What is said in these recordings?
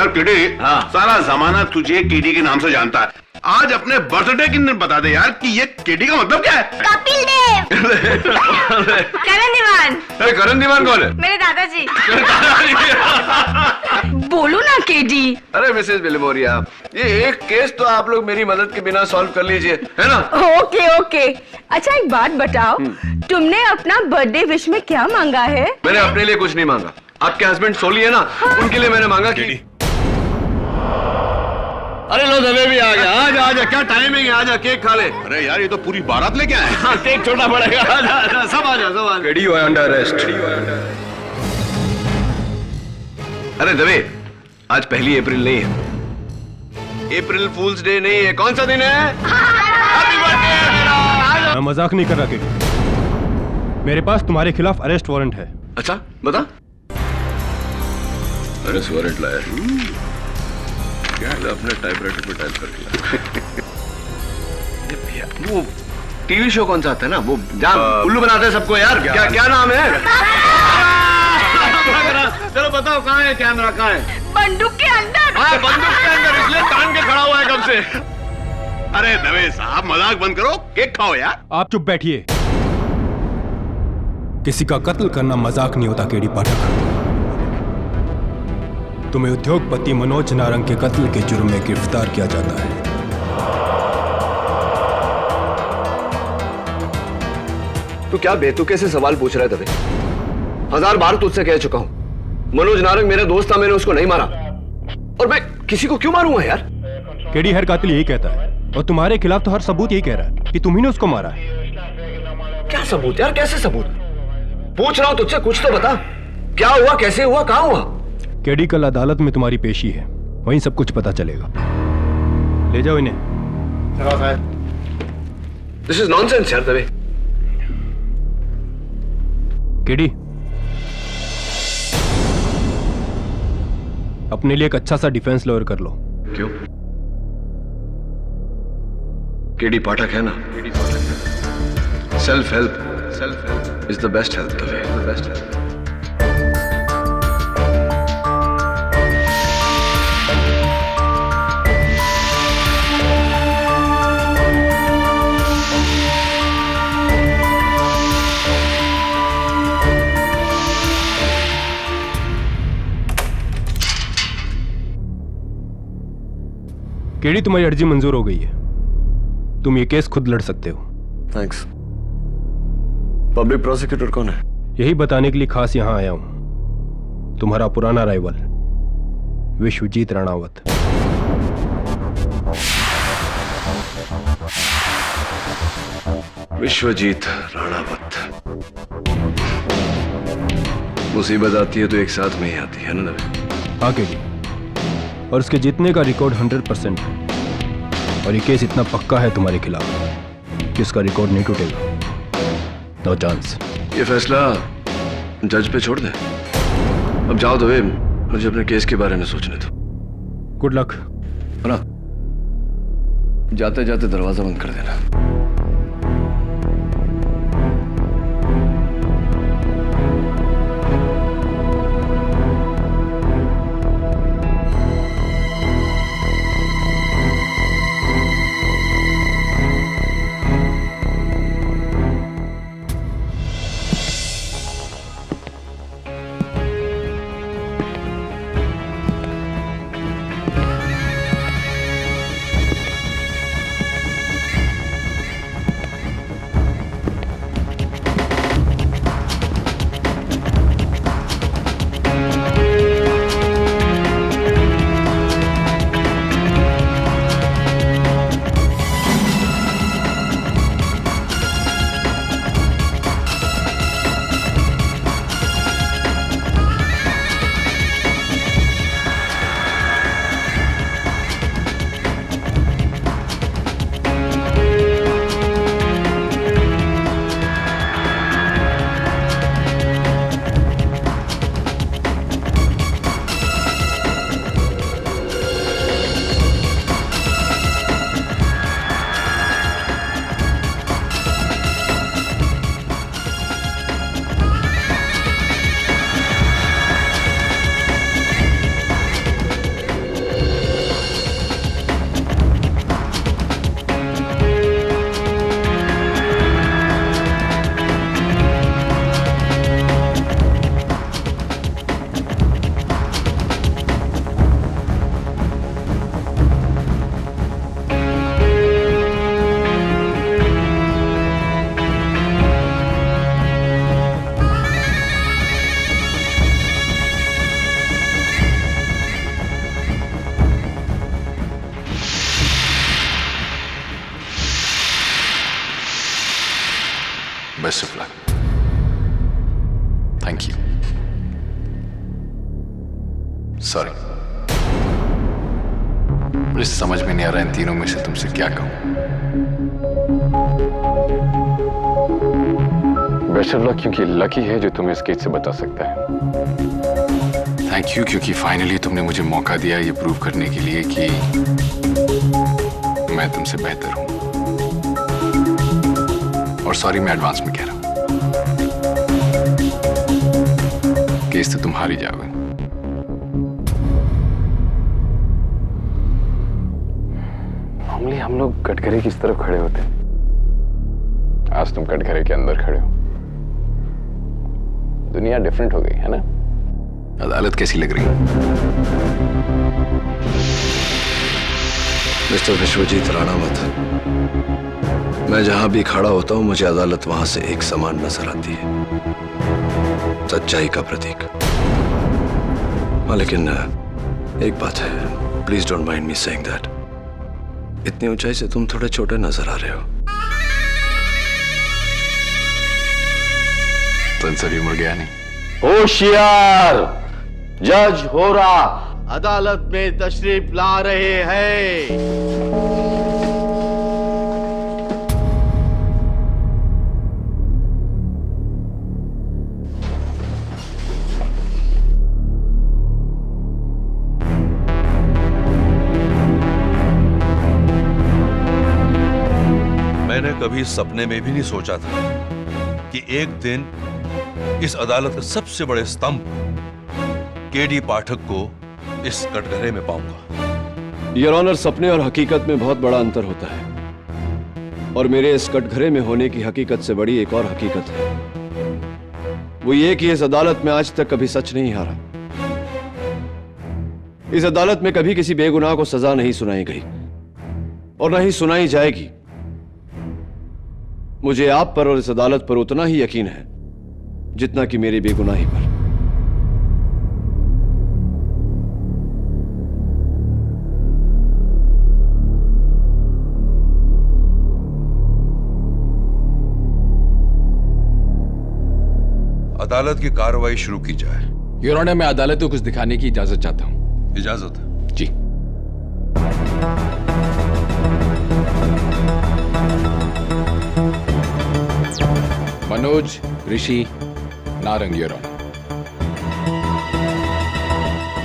यार केडी, हाँ। सारा जमाना तुझे केडी के नाम से जानता है। आज अपने बर्थडे के दिन बता दे यार कि ये केडी का मतलब क्या है? कपिल देव। करण दीवान। करण दीवान कौन है? मेरे दादाजी। बोलो ना केडी। अरे मिसेस बिलमोरिया, ये एक केस तो आप लोग मेरी मदद के बिना सॉल्व कर लीजिए, है ना? Okay okay. अच्छा एक बात बताओ, तुमने अपना बर्थडे विश में क्या मांगा है? मैंने अपने लिए कुछ नहीं मांगा। आपके हस्बैंड सोली है ना, उनके लिए मैंने मांगा कि अरे लो दबे भी आ गया। आजा आजा, क्या टाइमिंग है, आजा केक खा ले। अरे यार ये तो पूरी बारात लेके आए। हाँ, केक छोटा पड़ेगा। आजा आजा, सब आजा सब आजा। KD under arrest. अरे दबे, आज 1 अप्रैल नहीं है, अप्रैल फूल्स डे नहीं है। कौन सा दिन है? Happy birthday. मैं मजाक नहीं कर रहा केडी। मेरे पास तुम्हारे खिलाफ अरेस्ट वारंट है। अच्छा बता। अरेस्ट वारंट लाया क्या? अपने टाइपराइटर पे टाइप करके भैया, वो टीवी शो कौन सा आता है ना, वो जहाँ उल्लू बनाते हैं सबको यार, क्या नाम है? चलो बताओ कहाँ है कैमरा, कहाँ है? बंदूक के अंदर। हाँ, बंदूक के अंदर, इसलिए तान के खड़ा हुआ है कब से। अरे दवे साहब मजाक बंद करो, केक खाओ यार। आप चुप बैठिए। किसी का कत्ल करना मजाक नहीं होता केडी पाठक। तुम्हें उद्योगपति मनोज नारंग के कत्ल के जुर्म में गिरफ्तार किया जाता है। तू क्या बेतुके से सवाल पूछ रहा है दबे? 1000 बार तुझसे कह चुका हूं, मनोज नारंग मेरा दोस्त था, मैंने उसको नहीं मारा। और मैं किसी को क्यों मारूंगा यार? केडी हर कातिल यही कहता है, और तुम्हारे खिलाफ तो हर सबूत यही कह रहा है कि तुम ही ने उसको मारा है। क्या सबूत यार, कैसे सबूत? पूछ रहा हूं तुझसे, कुछ तो बता। क्या हुआ, कैसे हुआ, कहां हुआ? केडी कल अदालत में तुम्हारी पेशी है, वहीं सब कुछ पता चलेगा। ले जाओ इन्हें। दिस इज नॉनसेंस यार दबे। केडी, अपने लिए एक अच्छा सा डिफेंस लॉयर कर लो। क्यों? केडी पाठक है ना, self help is the best help दबे, द बेस्ट हेल्प। केडी, तुम्हारी अर्जी मंजूर हो गई है, तुम ये केस खुद लड़ सकते हो। थैंक्स। पब्लिक प्रोसिक्यूटर कौन है? यही बताने के लिए खास यहां आया हूं। तुम्हारा पुराना राइवल विश्वजीत राणावत। विश्वजीत राणावत। मुसीबत आती है तो एक साथ में ही आती है ना दबे? हाँ केडी, और उसके जीतने का रिकॉर्ड 100% है, और ये केस इतना पक्का है तुम्हारे खिलाफ कि उसका रिकॉर्ड नहीं टूटेगा। No chance. ये फैसला जज पे छोड़ दे। अब जाओ दबे, मुझे अपने केस के बारे में सोचने दो। Good luck. ना जाते जाते दरवाजा बंद कर देना। Best of luck. Thank you. Sorry, मुझे समझ में नहीं आ रहा इन तीनों में से तुमसे क्या कहूं। बेस्ट ऑफ लक क्योंकि लकी है जो तुम्हें इस केस से बता सकता है। थैंक यू क्योंकि फाइनली तुमने मुझे मौका दिया ये प्रूव करने के लिए कि मैं तुमसे बेहतर हूं। और सॉरी, मैं एडवांस में कह रहा हूं। केस तो तुम हार ही जाओगे। नॉर्मली हम लोग कटघरे किस तरफ खड़े होते हैं, आज तुम कटघरे के अंदर खड़े हो। दुनिया डिफरेंट हो गई है ना। अदालत कैसी लग रही है? मिस्टर विश्वजीत राणावत, मैं जहां भी खड़ा होता हूं मुझे अदालत वहां से एक समान नजर आती है, सच्चाई का प्रतीक। हाँ, लेकिन एक बात है, please don't mind me saying that, इतनी ऊंचाई से तुम थोड़े छोटे नजर आ रहे हो। सभी मुड़ गया नहीं। होशियार, जज हो रहा अदालत में तशरीफ ला रहे हैं। मैंने कभी सपने में भी नहीं सोचा था कि एक दिन इस अदालत के सबसे बड़े स्तंभ केडी पाठक को इस कटघरे में पाऊंगा। योर ऑनर, सपने और हकीकत में बहुत बड़ा अंतर होता है, और मेरे इस कटघरे में होने की हकीकत से बड़ी एक और हकीकत है। वो ये कि इस अदालत में आज तक कभी सच नहीं हारा। इस अदालत में कभी किसी बेगुनाह को सजा नहीं सुनाई गई और न ही सुनाई जाएगी। मुझे आप पर और इस अदालत पर उतना ही यकीन है जितना कि मेरी बेगुनाही पर। अदालत की कार्रवाई शुरू की जाए। योर ऑनर, मैं अदालत को कुछ दिखाने की इजाजत चाहता हूं। इजाजत है? जी। मनोज, ऋषि, नारंग, योर ऑनर।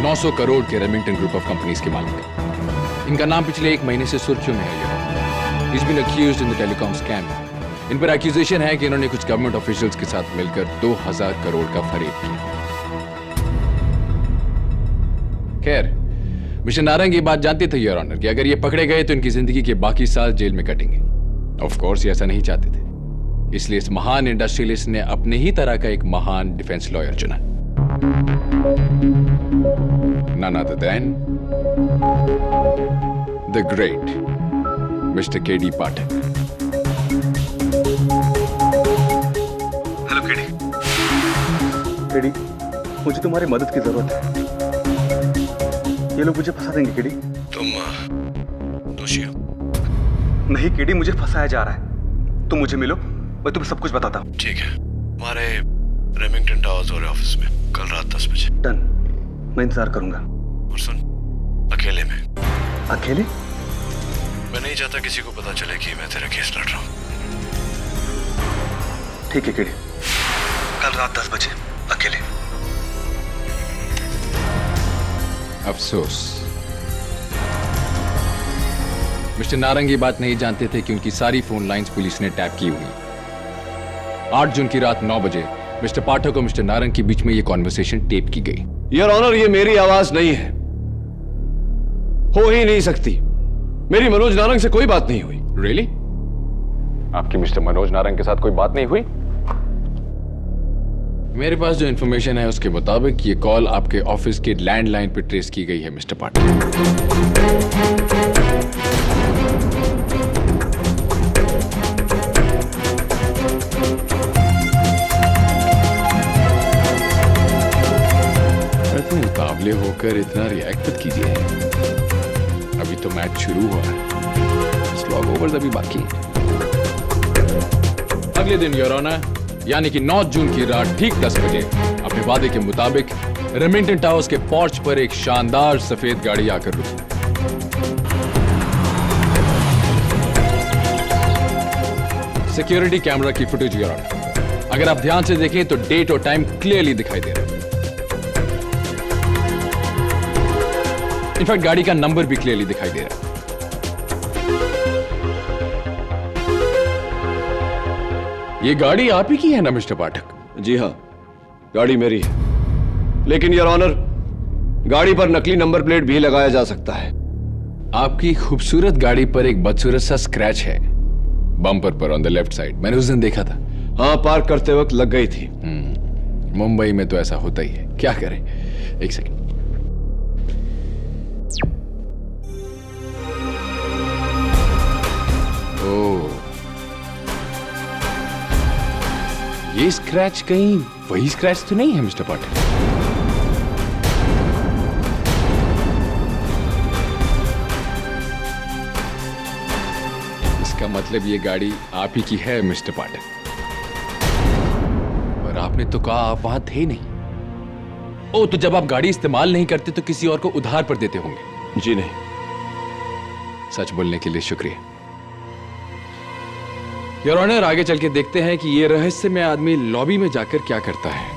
900 करोड़ के रेमिंगटन ग्रुप ऑफ कंपनीज के मालिक। इनका नाम पिछले 1 महीने से सुर्खियों में है, your honour. He's been accused in the telecom scam. इन पर एक्यूजेशन है कि इन्होंने कुछ गवर्नमेंट ऑफिशियल्स के साथ मिलकर 2000 करोड़ का फरेब किया। खैर, मिस्टर नारंग ये बात जानते थे, योर ऑनर, कि अगर ये पकड़े गए तो इनकी जिंदगी के बाकी साल जेल में कटेंगे। ऑफ कोर्स ये ऐसा नहीं चाहते थे, इसलिए इस महान इंडस्ट्रियलिस्ट ने अपने ही तरह का एक महान डिफेंस लॉयर चुना। None other than the great Mr. K.D. Pathak. Hello KD. KD, मुझे तुम्हारी मदद की जरूरत है। ये लोग मुझे फंसा देंगे केडी। तुम दोषी हो? नहीं केडी, मुझे फंसाया जा रहा है। तुम मुझे मिलो, मैं तुम्हें सब कुछ बताता हूँ। ठीक है, हमारे रेमिंगटन टावर्स वाले ऑफिस में कल रात 10 बजे। डन, मैं इंतजार करूंगा। और सुन, अकेले में। अकेले? मैं नहीं चाहता किसी को पता चले कि मैं तेरा केस लड़ रहा हूँ। ठीक है केडी, कल रात 10 बजे अकेले। अफसोस, मिस्टर नारंग ये बात नहीं जानते थे कि उनकी सारी फोन लाइंस पुलिस ने टैप की हुई। 8 जून की रात 9 बजे मिस्टर पाठक और मिस्टर नारंग के बीच में ये कॉन्वर्सेशन टेप की गई। योर ऑनर, ये मेरी आवाज नहीं है, हो ही नहीं सकती। मेरी मनोज नारंग से कोई बात नहीं हुई। रियली? आपकी मिस्टर मनोज नारंग के साथ कोई बात नहीं हुई? मेरे पास जो इंफॉर्मेशन है उसके मुताबिक ये कॉल आपके ऑफिस के लैंडलाइन पर ट्रेस की गई है मिस्टर पाठक। इतने काबिले होकर इतना रिएक्ट मत कीजिए, अभी तो मैच शुरू हुआ है, स्लॉग ओवर्स अभी बाकी है। अगले दिन योर ऑनर, यानी कि 9 जून की रात ठीक 10 बजे अपने वादे के मुताबिक रेमिंगटन टावर्स के पोर्च पर एक शानदार सफेद गाड़ी आकर रुकी। सिक्योरिटी कैमरा की फुटेज योर ऑनर, अगर आप ध्यान से देखें तो डेट और टाइम क्लियरली दिखाई दे रहा है। इनफैक्ट गाड़ी का नंबर भी क्लियरली दिखाई दे रहा है। ये गाड़ी आप ही की है ना मिस्टर पाठक? जी हाँ, गाड़ी मेरी है, लेकिन योर ऑनर गाड़ी पर नकली नंबर प्लेट भी लगाया जा सकता है। आपकी खूबसूरत गाड़ी पर एक बदसूरत सा स्क्रैच है बम्पर पर ऑन द लेफ्ट साइड। मैंने उस दिन देखा था। हाँ, पार्क करते वक्त लग गई थी। मुंबई में तो ऐसा होता ही है, क्या करें। एक सेकंड। ओह, ये स्क्रैच कहीं वही स्क्रैच तो नहीं है मिस्टर पाटिल? इसका मतलब ये गाड़ी आप ही की है मिस्टर पाटिल, और आपने तो कहा आप वहां थे नहीं। ओ, तो जब आप गाड़ी इस्तेमाल नहीं करते तो किसी और को उधार पर देते होंगे? जी नहीं। सच बोलने के लिए शुक्रिया योर ऑनर। आगे चल के देखते हैं कि ये रहस्यमय आदमी लॉबी में जाकर क्या करता है।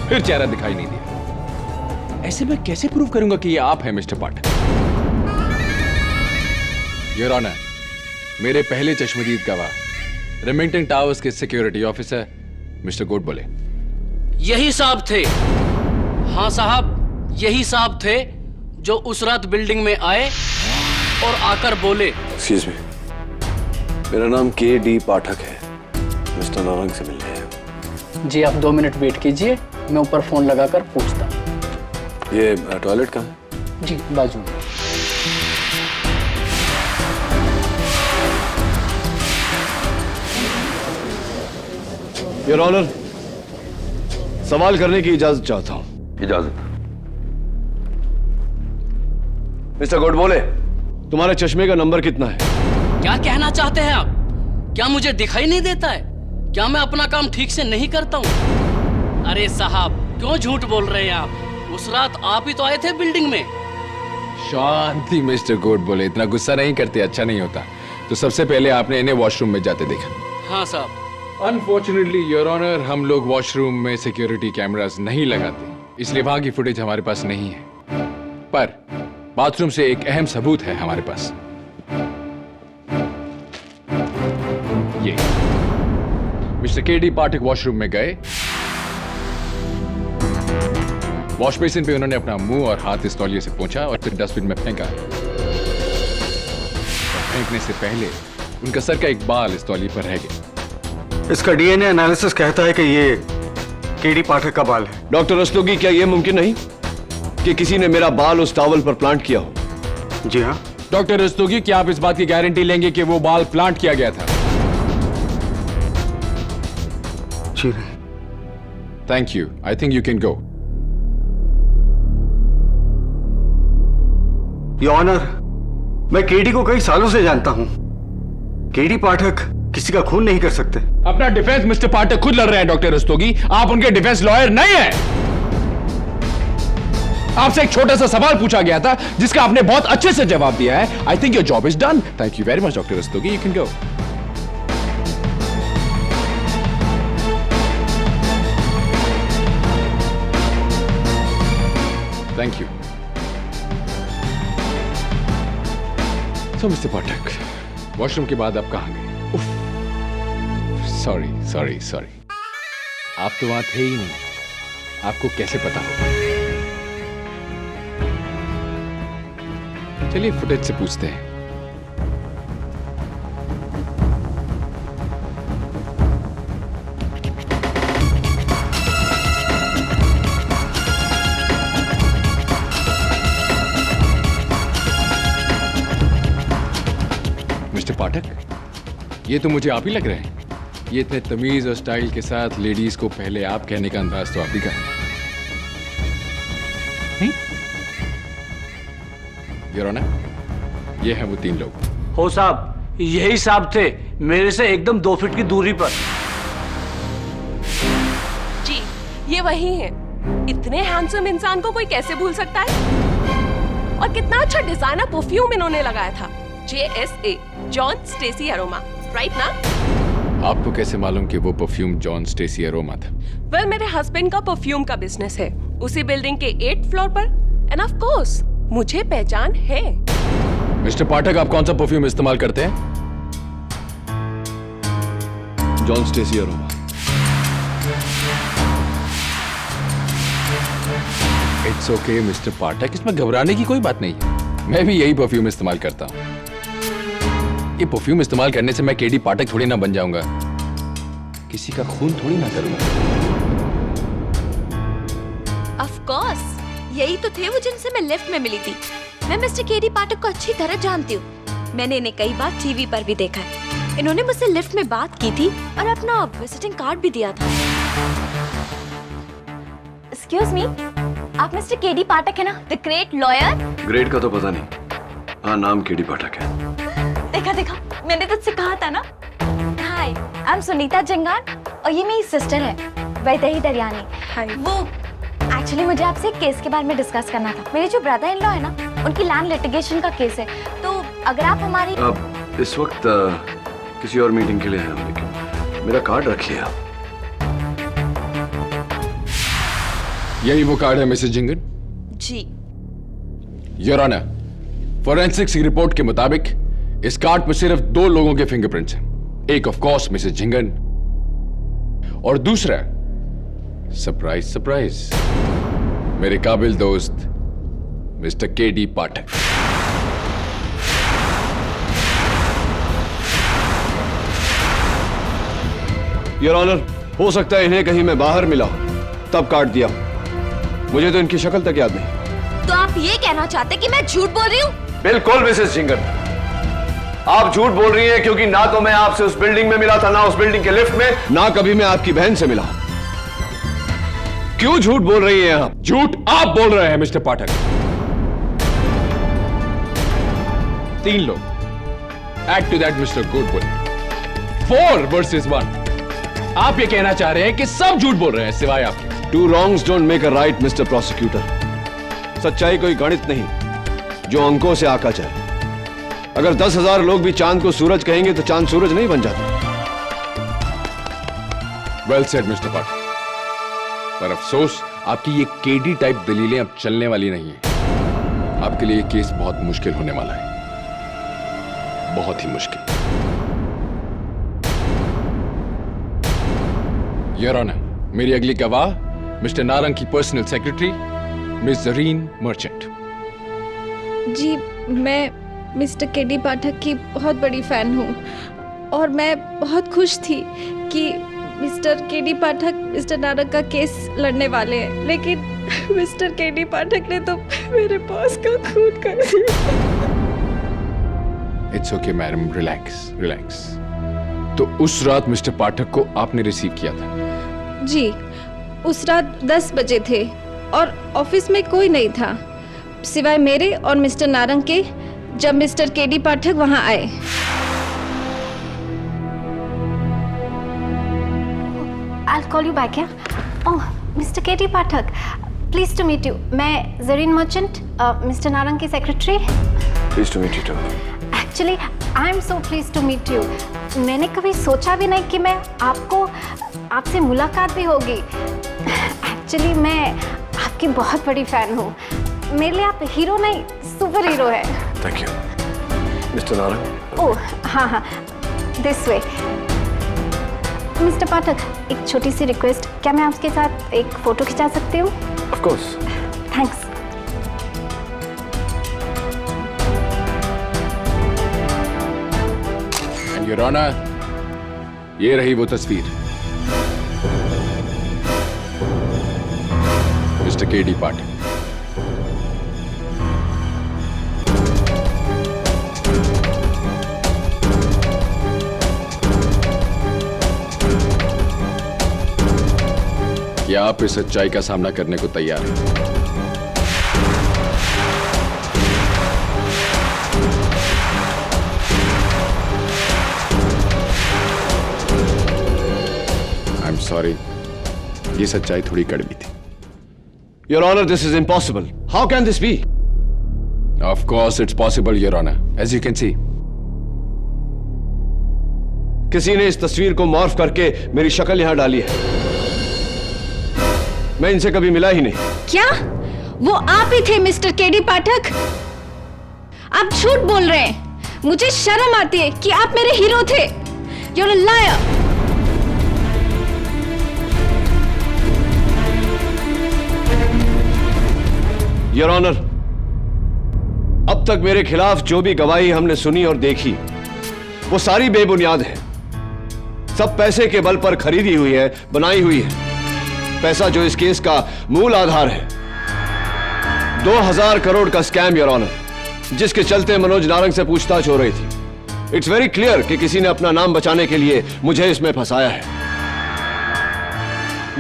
फिर चेहरा दिखाई नहीं दिया। ऐसे मैं कैसे प्रूव करूंगा कि ये आप हैं मिस्टर पाठक? योर ऑनर, मेरे पहले चश्मदीद गवाह रेमिंगटन टावर्स के सिक्योरिटी ऑफिसर मिस्टर गोड बोले। यही साहब थे। हाँ साहब, यही साहब थे जो उस रात बिल्डिंग में आए और आकर बोले। एक्सक्यूज मी, मेरा नाम के.डी. पाठक है, मिस्टर नारंग से मिलने हैं। जी आप 2 मिनट वेट कीजिए, मैं ऊपर फोन लगाकर पूछता हूँ। ये टॉयलेट कहाँ है? जी बाजू में। योर ऑनर, सवाल करने की इजाजत चाहता हूं। इजाजत। मिस्टर गोड बोले, तुम्हारे चश्मे का नंबर कितना है? क्या कहना चाहते हैं आप? क्या मुझे दिखाई नहीं देता है? क्या मैं अपना काम ठीक से नहीं करता हूँ? अरे साहब, क्यों झूठ बोल रहे हैं आप? उस रात आप ही तो आए थे बिल्डिंग में। शांति मिस्टर गोड बोले, इतना गुस्सा नहीं करते, अच्छा नहीं होता। तो सबसे पहले आपने इन्हें वॉशरूम में जाते देखा? हाँ साहब। अनफॉर्चुनेटली योर ऑनर, हम लोग वॉशरूम में सिक्योरिटी कैमरास नहीं लगाते, इसलिए वहां की फुटेज हमारे पास नहीं है। पर बाथरूम से एक अहम सबूत है हमारे पास। ये मिस्टर के.डी. पाठक वॉशरूम में गए, वॉश बेसिन पे उन्होंने अपना मुंह और हाथ इस तौलिए से पोंछा और फिर डस्टबिन में फेंका। फेंकने से पहले उनका सर का एक बाल इस तौलिए पर रह गया। इसका डीएनए एनालिसिस कहता है कि ये के.डी. पाठक का बाल है। डॉक्टर रस्तोगी, क्या यह मुमकिन नहीं कि किसी ने मेरा बाल उस टॉवल पर प्लांट किया हो? जी हाँ। डॉक्टर रस्तोगी, क्या आप इस बात की गारंटी लेंगे कि वो बाल प्लांट किया गया था? जी नहीं। Thank you, I think you can go. Your honour, मैं के.डी. को कई सालों से जानता हूं। के.डी. पाठक किसी का खून नहीं कर सकते। अपना डिफेंस मिस्टर पाठक खुद लड़ रहे हैं डॉक्टर रस्तोगी, आप उनके डिफेंस लॉयर नहीं हैं। आपसे एक छोटा सा सवाल पूछा गया था जिसका आपने बहुत अच्छे से जवाब दिया है। I think your job is done. Thank you very much doctor Rastogi, you can go. Thank you. तो मिस्टर पाठक, वॉशरूम के बाद आप कहां गए? सॉरी सॉरी सॉरी, आप तो वहां थे ही नहीं, आपको कैसे पता होगा? चलिए फुटेज से पूछते हैं। मिस्टर पाठक, ये तो मुझे आप ही लग रहे हैं। ये इतने तमीज और स्टाइल के साथ लेडीज को पहले आप कहने का अंदाज तो आप ही का नहीं? योर ऑनर, ये हैं वो 3 लोग। हो साहब, यही साहब थे, मेरे से एकदम 2 फीट की दूरी पर। जी, ये वही है। इतने हैंडसम इंसान को कोई कैसे भूल सकता है? और कितना अच्छा डिजाइनर परफ्यूम इन्होंने लगाया था, JSA, John Stacy Aroma, right ना? आपको कैसे मालूम कि वो परफ्यूम जॉन स्टेसी अरोमा था? वेल, मेरे हस्बैंड का परफ्यूम का बिजनेस है, उसी बिल्डिंग के 8th फ्लोर पर, एंड ऑफ कोर्स मुझे पहचान है। मिस्टर पाठक, आप कौन सा परफ्यूम इस्तेमाल करते हैं? John Stacy aroma. It's okay mister Pathak, इसमें घबराने की कोई बात नहीं है। मैं भी यही परफ्यूम इस्तेमाल करता हूँ। ये परफ्यूम इस्तेमाल करने से मैं केडी पाठक थोड़ी ना बन जाऊंगा, किसी का खून थोड़ी ना करूंगा। ऑफ कोर्स, यही तो थे वो जिनसे मैं लिफ्ट में मिली थी। मैं मिस्टर केडी पाठक को अच्छी तरह जानती हूँ। मैंने इन्हें कई बार टीवी पर भी देखा है। इन्होंने मुझसे लिफ्ट में बात की थी और अपना विजिटिंग कार्ड भी दिया था। एक्सक्यूज मी, आप मिस्टर केडी पाठक है ना, द ग्रेट लॉयर? ग्रेट का तो पता नहीं, हाँ नाम केडी पाठक है। देखा देखा, मैंने तुझसे कहा था ना। हाय, आई एम सुनीता जंगार और ये मेरी सिस्टर है वैदेही दरियानी। हाय। वो एक्चुअली मुझे आपसे एक केस के बारे में डिस्कस करना था। मेरे जो ब्रदर इन लॉ है ना, उनकी लैंड लिटिगेशन का केस है, तो अगर आप हमारी अब इस वक्त किसी और मीटिंग के लिए हैं, लेकिन मेरा कार्ड रखिए आप। यही वो कार्ड है मिसेस जिंगन? जी। योर ऑनर, फोरेंसिक्स की रिपोर्ट के मुताबिक इस कार्ड पर सिर्फ 2 लोगों के फिंगरप्रिंट्स हैं। एक ऑफ कोर्स मिसेस जिंगन और दूसरा, सरप्राइज सरप्राइज, मेरे काबिल दोस्त Mr KD Pathak. Your honour, हो सकता है इन्हें कहीं मैं बाहर मिला तब काट दिया, मुझे तो इनकी शक्ल तक याद नहीं। तो आप ये कहना चाहते कि मैं झूठ बोल रही हूँ? बिल्कुल मिसेस जिंगन, आप झूठ बोल रही हैं, क्योंकि ना तो मैं आपसे उस बिल्डिंग में मिला था, ना उस बिल्डिंग के लिफ्ट में, ना कभी मैं आपकी बहन से मिला। क्यों झूठ बोल रही हैं आप? झूठ आप बोल रहे हैं मिस्टर पाठक। 3 लोग, add to that Mr Goodwill, 4 versus 1। आप ये कहना चाह रहे हैं कि सब झूठ बोल रहे हैं सिवाय आपके। 2 wrongs don't make a right, mister prosecutor. सच्चाई कोई गणित नहीं जो अंकों से आका जाए। अगर 10,000 लोग भी चांद को सूरज कहेंगे तो चांद सूरज नहीं बन जाता। वेल सेड मिस्टर पाठक, पर अफसोस आपकी ये केडी टाइप दलीलें अब चलने वाली नहीं है। आपके लिए केस बहुत मुश्किल होने वाला है, बहुत ही मुश्किल। योर ऑनर, मेरी अगली गवाह मिस्टर नारंग की personal secretary miss Zarine Merchant. जी, मैं मिस्टर केडी पाठक की बहुत बड़ी फैन हूँ और मैं बहुत खुश थी कि मिस्टर केडी पाठक मिस्टर नारंग का केस लड़ने वाले हैं, लेकिन मिस्टर केडी पाठक ने तो मेरे बॉस का खून कर दिया। It's okay madam, relax relax. तो उस रात मिस्टर पाठक को आपने रिसीव किया था? जी, उस रात 10 बजे थे और ऑफिस में कोई नहीं था सिवाय मेरे और मिस्टर नारंग के, जब मिस्टर केडी पाठक वहां आए। I'll call you back, yeah? Oh, Mr. KD Pathak, pleased to meet you. मैं जरीन मर्चेंट, मिस्टर नारंग की secretary. Pleased to meet you too. Actually, I am so pleased to meet you. मैंने कभी सोचा भी नहीं कि मैं आपसे मुलाकात भी होगी। एक्चुअली मैं आपकी बहुत बड़ी फैन हूँ। मेरे लिए आप हीरो नहीं, सुपर हीरो है। Thank you. मिस्टर नारंग। ओह हाँ हाँ, दिस वे। मिस्टर पाठक, एक छोटी सी रिक्वेस्ट, क्या मैं आपके साथ एक फोटो खिंचा सकती हूँ? Of course. Thanks. And your honour, ये रही वो तस्वीर, मिस्टर केडी पाठक। कि आप इस सच्चाई का सामना करने को तैयार हैं। आई एम सॉरी, ये सच्चाई थोड़ी कड़वी थी। Your Honor, this is impossible. How can this be? Of course it's possible, Your Honor. As you can see. किसी ने इस तस्वीर को मॉर्फ करके मेरी शक्ल यहां डाली है। मैं इनसे कभी मिला ही नहीं। क्या वो आप ही थे मिस्टर केडी पाठक? आप झूठ बोल रहे हैं। मुझे शर्म आती है कि आप मेरे हीरो थे। You're a liar. Your honour, अब तक मेरे खिलाफ जो भी गवाही हमने सुनी और देखी वो सारी बेबुनियाद है। सब पैसे के बल पर खरीदी हुई है, बनाई हुई है। पैसा जो इस केस का मूल आधार है। 2000 करोड़ का स्कैम योर ऑनर, जिसके चलते मनोज नारंग से पूछताछ हो रही थी। इट्स वेरी क्लियर कि किसी ने अपना नाम बचाने के लिए मुझे इसमें फंसाया है।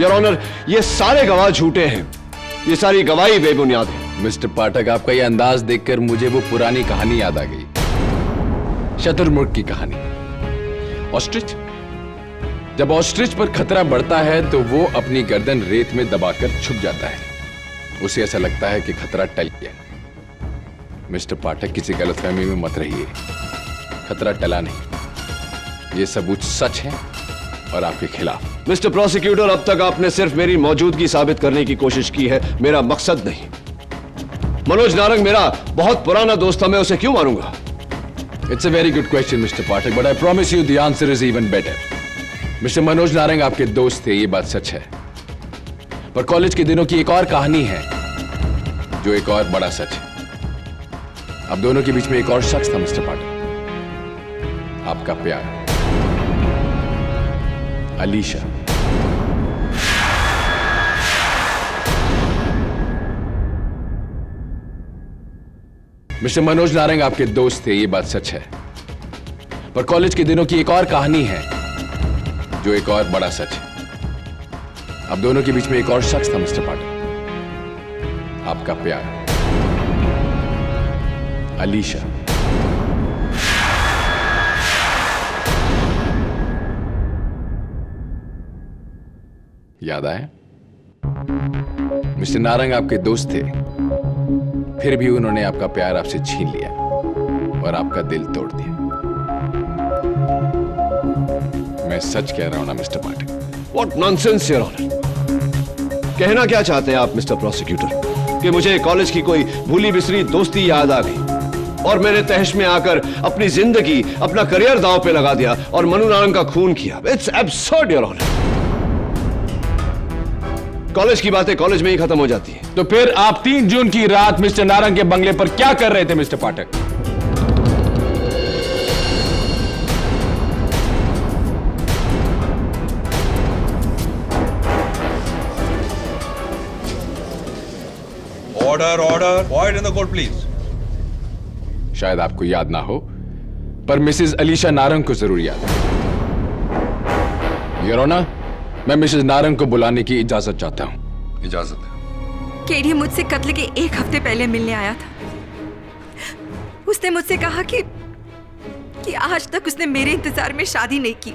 योर ऑनर, ये सारे गवाह झूठे हैं। ये सारी गवाही बेबुनियाद है। मिस्टर पाठक, आपका यह अंदाज देखकर मुझे वो पुरानी कहानी याद आ गई, शतुरमुर्ग की कहानी। ऑस्ट्रिच, जब ऑस्ट्रिच पर खतरा बढ़ता है तो वो अपनी गर्दन रेत में दबाकर छुप जाता है। उसे ऐसा लगता है कि खतरा टल गया। मिस्टर पाठक, किसी गलतफहमी में मत रहिए। खतरा टला नहीं, ये सबूत सच है और आपके खिलाफ। मिस्टर प्रोसिक्यूटर, अब तक आपने सिर्फ मेरी मौजूदगी साबित करने की कोशिश की है, मेरा मकसद नहीं। मनोज नारंग मेरा बहुत पुराना दोस्त था, मैं उसे क्यों मारूंगा? It's a very good question mister Pathak, but I promise you the answer is even better. Mister Manoj Narang आपके दोस्त थे, ये बात सच है, पर कॉलेज के दिनों की एक और कहानी है जो एक और बड़ा सच है। अब दोनों के बीच में एक और शख्स था मिस्टर पाठक, आपका प्यार, अलीशा। मिस्टर मनोज नारंग आपके दोस्त थे, ये बात सच है, पर कॉलेज के दिनों की एक और कहानी है जो एक और बड़ा सच है। अब दोनों के बीच में एक और शख्स था मिस्टर पाठक, आपका प्यार, अलीशा। याद आया? मिस्टर नारंग आपके दोस्त थे, फिर भी उन्होंने आपका प्यार आपसे छीन लिया और आपका दिल तोड़ दिया। मैं सच कह रहा हूं ना mister Pathak? What nonsense, Your Honor! कहना क्या चाहते हैं आप मिस्टर प्रोसिक्यूटर? कि मुझे कॉलेज की कोई भूली बिसरी दोस्ती याद आ गई और मेरे तहश में आकर अपनी जिंदगी, अपना करियर दांव पे लगा दिया और मनु नारंग का खून किया। It's absurd, Your Honor! College की बातें कॉलेज में ही खत्म हो जाती है। तो फिर आप 3 जून की रात मिस्टर नारंग के बंगले पर क्या कर रहे थे mister Pathak? Order order, quite in the court please. शायद आपको याद ना हो, पर मिसेस अलीशा नारंग को जरूर याद है। योर ऑनर, मैं मिसेस नारंग को बुलाने की इजाजत चाहता हूं। इजाजत है। केडी मुझसे कत्ल के 1 हफ्ते पहले मिलने आया था। उसने मुझसे कहा कि आज तक उसने मेरे इंतजार में शादी नहीं की।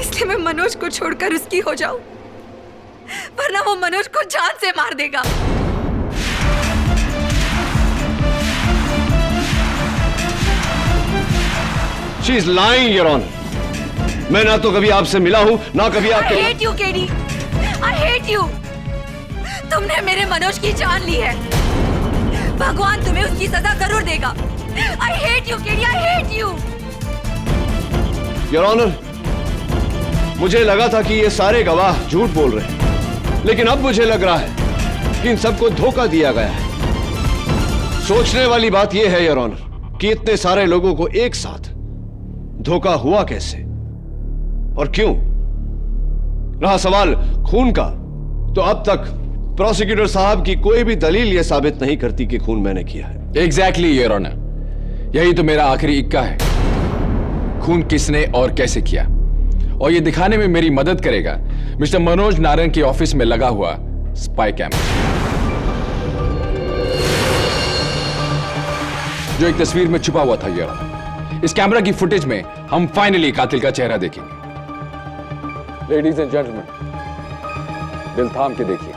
इसलिए मैं मनोज को छोड़कर उसकी हो जाऊं, वरना वो मनोज को जान से मार देगा। She is lying, Your Honor. मैं ना तो कभी आपसे मिला हूं, ना कभी आपके। I hate you, KD. I hate you. तुमने मेरे मनोज की जान ली है। भगवान तुम्हें उसकी सजा जरूर देगा। I hate you, KD. I hate you. Your Honor, मुझे लगा था कि ये सारे गवाह झूठ बोल रहे हैं, लेकिन अब मुझे लग रहा है कि इन सबको धोखा दिया गया है। सोचने वाली बात यह है, Your Honor, कि इतने सारे लोगों को एक साथ धोखा हुआ कैसे और क्यों? रहा सवाल खून का, तो अब तक प्रोसिक्यूटर साहब की कोई भी दलील यह साबित नहीं करती कि खून मैंने किया है। एग्जैक्टली योर ऑनर, यही तो मेरा आखिरी इक्का है। खून किसने और कैसे किया, और ये दिखाने में मेरी मदद करेगा मिस्टर मनोज नारायण के ऑफिस में लगा हुआ स्पाई कैमरा, जो एक तस्वीर में छुपा हुआ था। यार, इस कैमरा की फुटेज में हम फाइनली कातिल का चेहरा देखेंगे। लेडीज एंड जेंटलमैन, दिल थाम के देखिए।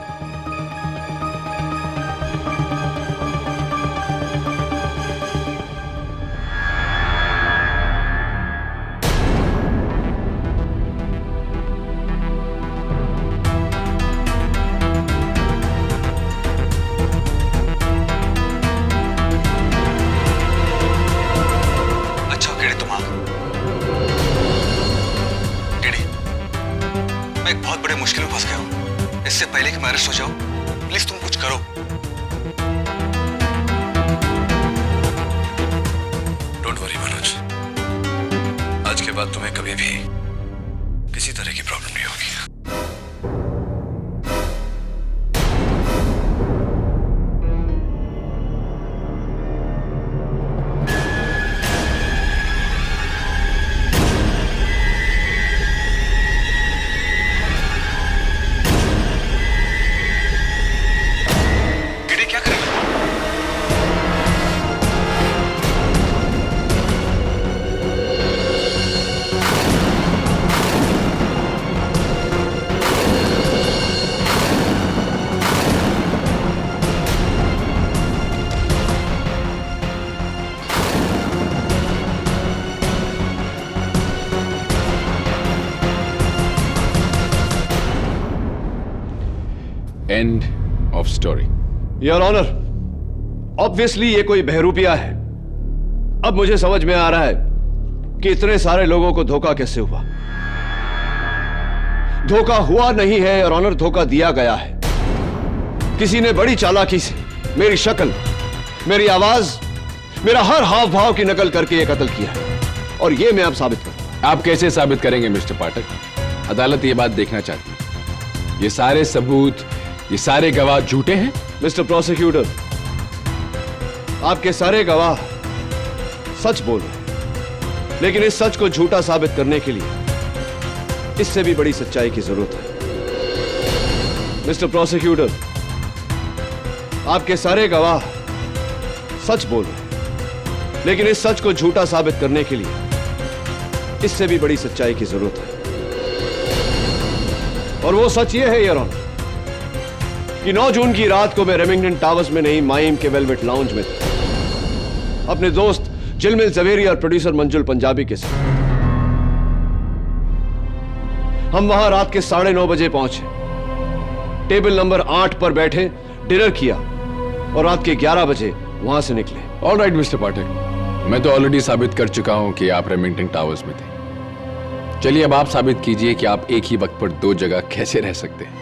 बहुत बड़े मुश्किल में फंस गया हूं। इससे पहले कि मैं अरेस्ट हो जाऊं, प्लीज तुम कुछ करो। डोंट वरी मनोज, आज के बाद तुम्हें कभी भी किसी तरह की प्रॉब्लम नहीं होगी। End of story. Your honour, obviously ये कोई बहरूपिया है। अब मुझे समझ में आ रहा है कि इतने सारे लोगों को धोखा कैसे हुआ। धोखा हुआ नहीं है योर ऑनर, धोखा दिया गया है। किसी ने बड़ी चालाकी से मेरी शक्ल, मेरी आवाज, मेरा हर हाव भाव की नकल करके यह कत्ल किया है, और यह मैं अब साबित करूंगा। आप कैसे साबित करेंगे मिस्टर पाठक? अदालत ये बात देखना चाहती है। ये सारे सबूत, ये सारे गवाह झूठे हैं? मिस्टर प्रोसिक्यूटर, आपके सारे गवाह सच बोल रहे हैं, लेकिन इस सच को झूठा साबित करने के लिए इससे भी बड़ी सच्चाई की जरूरत है। मिस्टर प्रोसिक्यूटर, आपके सारे गवाह सच बोल रहे हैं, लेकिन इस सच को झूठा साबित करने के लिए इससे भी बड़ी सच्चाई की जरूरत है। और वो सच ये है योर ऑनर कि 9 जून की रात को मैं रेमिंगटन टावर्स में नहीं, माइम के वेलवेट लाउंज में था, अपने दोस्त जिलमिल जवेरी और प्रोड्यूसर मंजुल पंजाबी के साथ। हम वहां रात के 9:30 बजे पहुंचे, टेबल नंबर 8 पर बैठे, डिनर किया और रात के 11 बजे वहां से निकले। ऑल राइट मिस्टर पाठक, मैं तो ऑलरेडी साबित कर चुका हूं कि आप रेमिंगटन टावर्स में थे। चलिए अब आप साबित कीजिए कि आप एक ही वक्त पर 2 जगह कैसे रह सकते हैं।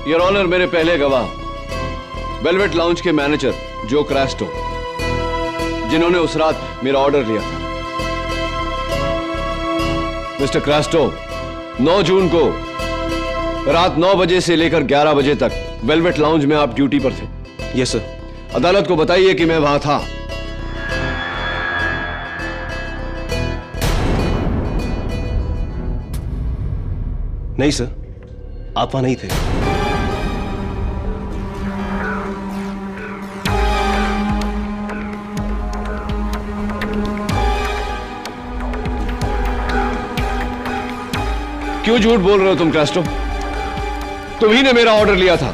योर ऑनर, मेरे पहले गवाह वेलवेट लाउंज के मैनेजर जो क्रास्टो, जिन्होंने उस रात मेरा ऑर्डर लिया था। मिस्टर क्रास्टो, 9 जून को रात 9 बजे से लेकर 11 बजे तक वेलवेट लाउंज में आप ड्यूटी पर थे। Yes sir. अदालत को बताइए कि मैं वहां था। नहीं सर, आप वहां नहीं थे। क्यों झूठ बोल रहे हो तुम क्रास्टो? तुम्ही ने मेरा ऑर्डर लिया था।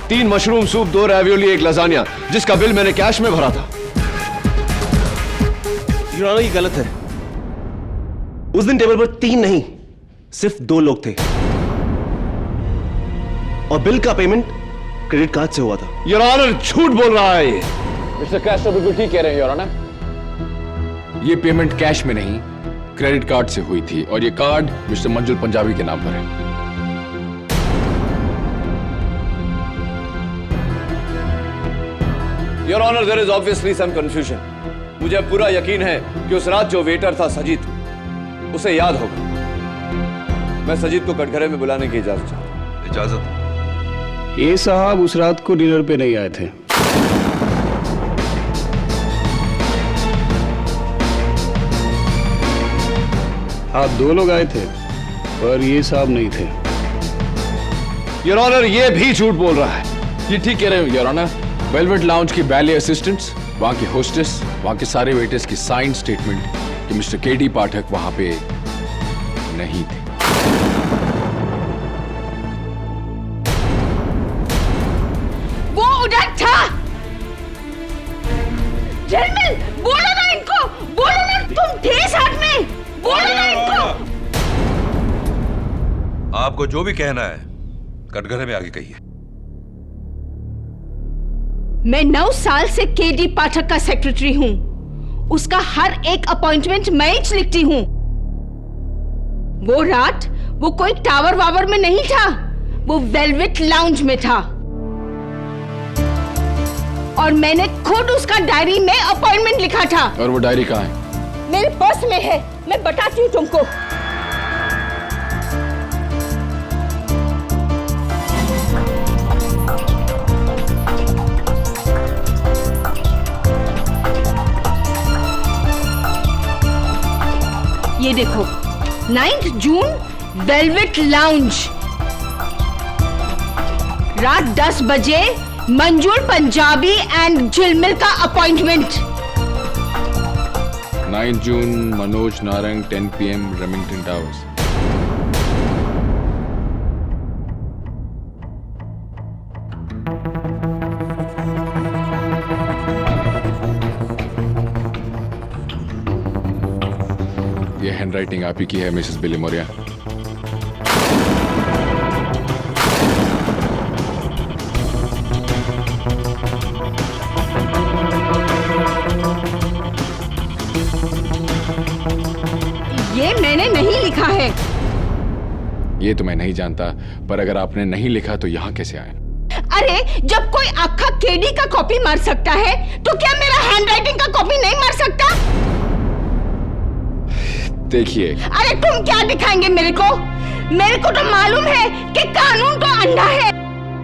3 मशरूम सूप, 2 रैवियोली, 1 लजानिया, जिसका बिल मैंने कैश में भरा था। योर ऑनर, ये गलत है। उस दिन टेबल पर 3 नहीं, सिर्फ 2 लोग थे, और बिल का पेमेंट क्रेडिट कार्ड से हुआ था। योर ऑनर, झूठ बोल रहा है ये। मिस्टर कैस्ट्रो बिल्कुल ठीक कह रहे हैं योर ऑनर। ये पेमेंट कैश में नहीं, क्रेडिट कार्ड से हुई थी, और ये कार्ड मिस्टर मंजुल पंजाबी के नाम पर है। Your honour, there is obviously some confusion. मुझे अब पूरा यकीन है कि उस रात जो वेटर था सजीद, उसे याद होगा। मैं सजीद को कटघरे में बुलाने की इजाजत चाहता हूं। इजाजत? ये साहब उस रात को डिनर पे नहीं आए थे। आप 2 लोग आए थे, पर ये साहब नहीं थे। योर ऑनर, ये भी झूठ बोल रहा है। ये ठीक कह रहे हो योर ऑनर। वेलवेट लाउंज की बैले असिस्टेंट्स, वहां के होस्टेस, वहां के सारे वेटर्स की साइन स्टेटमेंट कि मिस्टर केडी पाठक वहां पे नहीं थे। वो उधर था। झिलमिल, बोलो ना इनको, बोलो ना तुम थे साथ में, बोलो ना इनको। आपको जो भी कहना है कटघरे में आगे कहिए। मैं 9 साल से केडी पाठक का सेक्रेटरी हूं। उसका हर एक अपॉइंटमेंट मैं ही लिखती हूं। वो रात वो कोई टावर वावर में नहीं था, वो वेलवेट लाउंज में था। और मैंने खुद उसका डायरी में अपॉइंटमेंट लिखा था। और वो डायरी कहाँ है? मेरे पर्स में है, मैं बताती हूँ तुमको। ये देखो, 9 जून, वेलवेट लाउंज, रात 10 बजे, मंजूर पंजाबी एंड झिलमिल का appointment. 9 June, Manoj Narang, 10 PM, Remington towers. ये हैंडराइटिंग आप ही की है मिसेस बिली मोरिया। ये मैंने नहीं लिखा है। ये तो मैं नहीं जानता, पर अगर आपने नहीं लिखा तो यहाँ कैसे आए? अरे, जब कोई आखा केडी का कॉपी मार सकता है, तो क्या मेरा हैंडराइटिंग का कॉपी नहीं मार सकता? देखिए, अरे तुम क्या दिखाएंगे मेरे को? मेरे को तो मालूम है कि कानून तो अंधा है,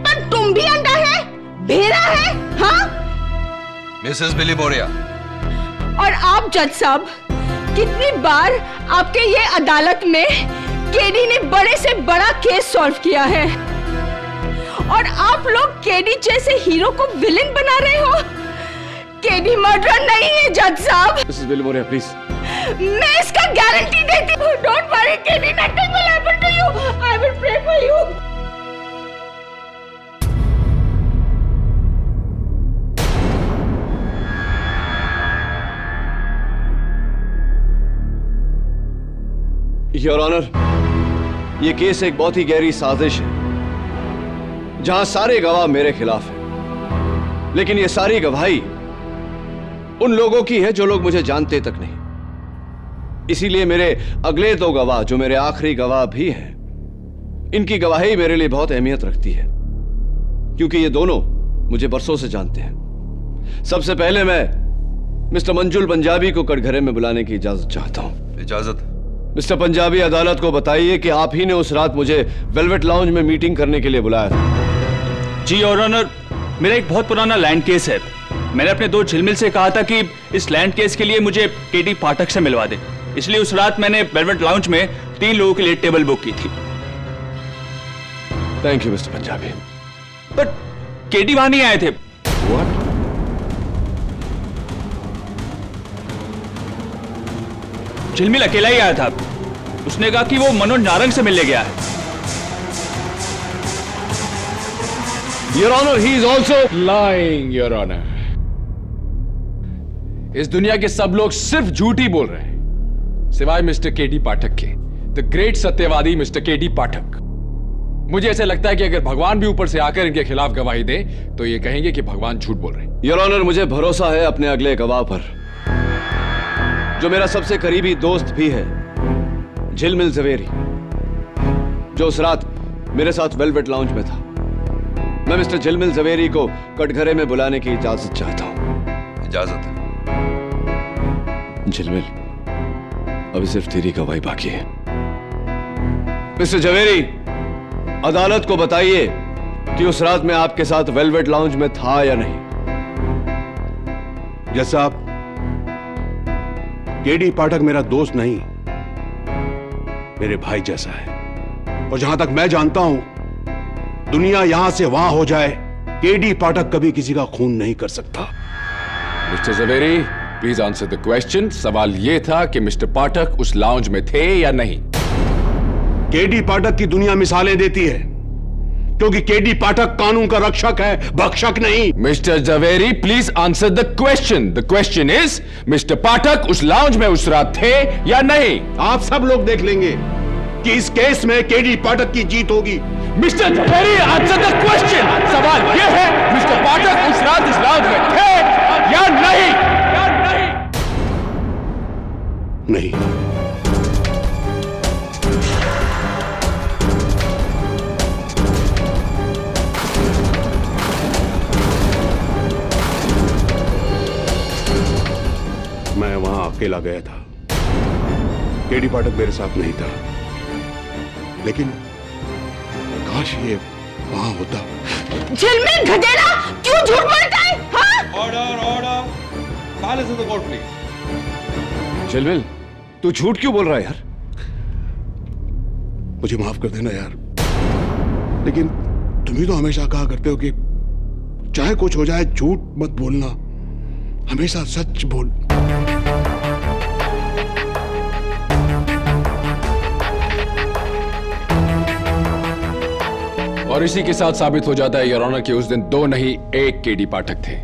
पर तुम भी अंधा है, भेड़ा है, हाँ? मिसेस बिली मोरिया। और आप जज साहब, कितनी बार आपके ये अदालत में केडी ने बड़े से बड़ा केस सॉल्व किया है, और आप लोग केडी जैसे हीरो को विलेन बना रहे हो। केडी मर्डर नहीं है जज साहब। Mrs Billimoria, please. मैं इसका गारंटी देती हूँ। Don't worry KD, nothing will happen to you. I will pray for you. Your honour, यह केस एक बहुत ही गहरी साजिश है, जहां सारे गवाह मेरे खिलाफ हैं, लेकिन ये सारी गवाही उन लोगों की है जो लोग मुझे जानते तक नहीं। इसीलिए मेरे अगले 2 गवाह, जो मेरे आखिरी गवाह भी हैं, इनकी गवाही मेरे लिए बहुत अहमियत रखती है, क्योंकि ये दोनों मुझे बरसों से जानते हैं। सबसे पहले मैं मिस्टर मंजुल पंजाबी को कटघरे में बुलाने की इजाजत चाहता हूं। इजाजत? मिस्टर पंजाबी, अदालत को बताइए कि आप ही ने उस रात मुझे वेलवेट लाउंज में मीटिंग करने के लिए बुलाया था। जी योर ऑनर, मेरा एक बहुत पुराना लैंड केस है। मैंने अपने 2 झिलमिल से कहा था कि इस लैंड केस के लिए मुझे केडी पाठक से मिलवा दे, इसलिए उस रात मैंने वेलवेट लाउंज में 3 लोगों के लिए टेबल बुक की थी। Thank you mister Punjabi. But KD वहां नहीं आए थे। What? झिलमिल अकेला ही आया था। उसने कहा कि वो मनोज नारंग से मिलने गया है। Your Honor, he is also lying, Your Honor. इस दुनिया के सब लोग सिर्फ झूठ ही बोल रहे हैं, सिवाय मिस्टर केडी पाठक के, द ग्रेट सत्यवादी मिस्टर केडी पाठक। मुझे ऐसा लगता है कि अगर भगवान भी ऊपर से आकर इनके खिलाफ गवाही दे, तो ये कहेंगे कि भगवान झूठ बोल रहे हैं। योर ऑनर, मुझे भरोसा है अपने अगले गवाह पर, जो मेरा सबसे करीबी दोस्त भी है, झिलमिल जवेरी, जो उस रात मेरे साथ वेलवेट लाउंज में था। मैं मिस्टर झिलमिल जवेरी को कटघरे में बुलाने की इजाजत चाहता हूं। इजाजत है। झिलमिल, अभी सिर्फ तेरी गवाही बाकी है। मिस्टर जवेरी, अदालत को बताइए कि उस रात में आपके साथ वेलवेट लाउंज में था या नहीं। जज साहब, केडी पाठक मेरा दोस्त नहीं, मेरे भाई जैसा है। और जहां तक मैं जानता हूं, दुनिया यहां से वहां हो जाए, केडी पाठक कभी किसी का खून नहीं कर सकता। Mr Javeri, please answer the question. सवाल यह था कि मिस्टर पाठक उस लाउंज में थे या नहीं। केडी पाठक की दुनिया मिसालें देती है, क्योंकि केडी पाठक कानून का रक्षक है, भक्षक नहीं। Mister Javeri, please answer the question. The question is, mister Pathak उस लाउंज में उस रात थे या नहीं। आप सब लोग देख लेंगे कि इस केस में केडी पाठक की जीत होगी। Mr Javeri, answer the question. सवाल यह है, मिस्टर पाठक उस रात इस लाउंज में थे या नहीं। नहीं। मैं वहां अकेला गया था, केडी पाठक मेरे साथ नहीं था, लेकिन काश ये वहां होता। झिलमिल गधेड़ा, क्यों झूठ बोलता है? हाँ? Order, order, silence in the court please. झिलमिल, तू झूठ क्यों बोल रहा है यार? मुझे माफ कर देना यार, लेकिन तुम ही तो हमेशा कहा करते हो कि चाहे कुछ हो जाए झूठ मत बोलना, हमेशा सच बोल। और इसी के साथ साबित हो जाता है योर ऑनर कि उस दिन दो नहीं एक केडी पाठक थे।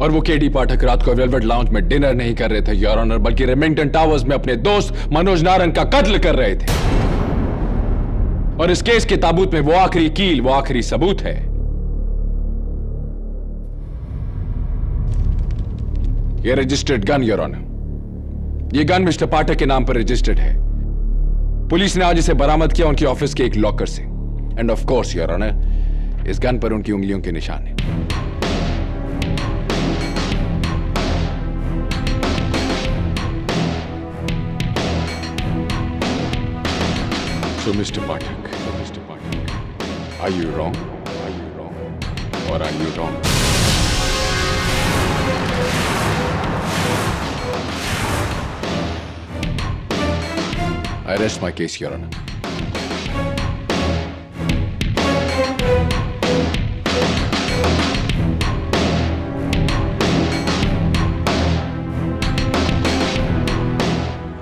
और वो केडी पाठक रात को वेलवेट लाउंज में डिनर नहीं कर रहे थे योर ऑनर, बल्कि रेमिंगटन टावर्स में अपने दोस्त मनोज नारंग का कत्ल कर रहे थे। और इस केस के ताबूत में वो आखिरी कील, वो आखिरी सबूत है। ये रजिस्टर्ड गन योर ऑनर। ये गन मिस्टर पाठक के नाम पर रजिस्टर्ड है। पुलिस ने आज इसे बरामद किया उनके ऑफिस के एक लॉकर से। And of course your honour, इस गन पर उनकी उंगलियों के निशान है। So Mr. Pathak, are you wrong? Are you wrong? Or are you wrong? I rest my case, Your Honor.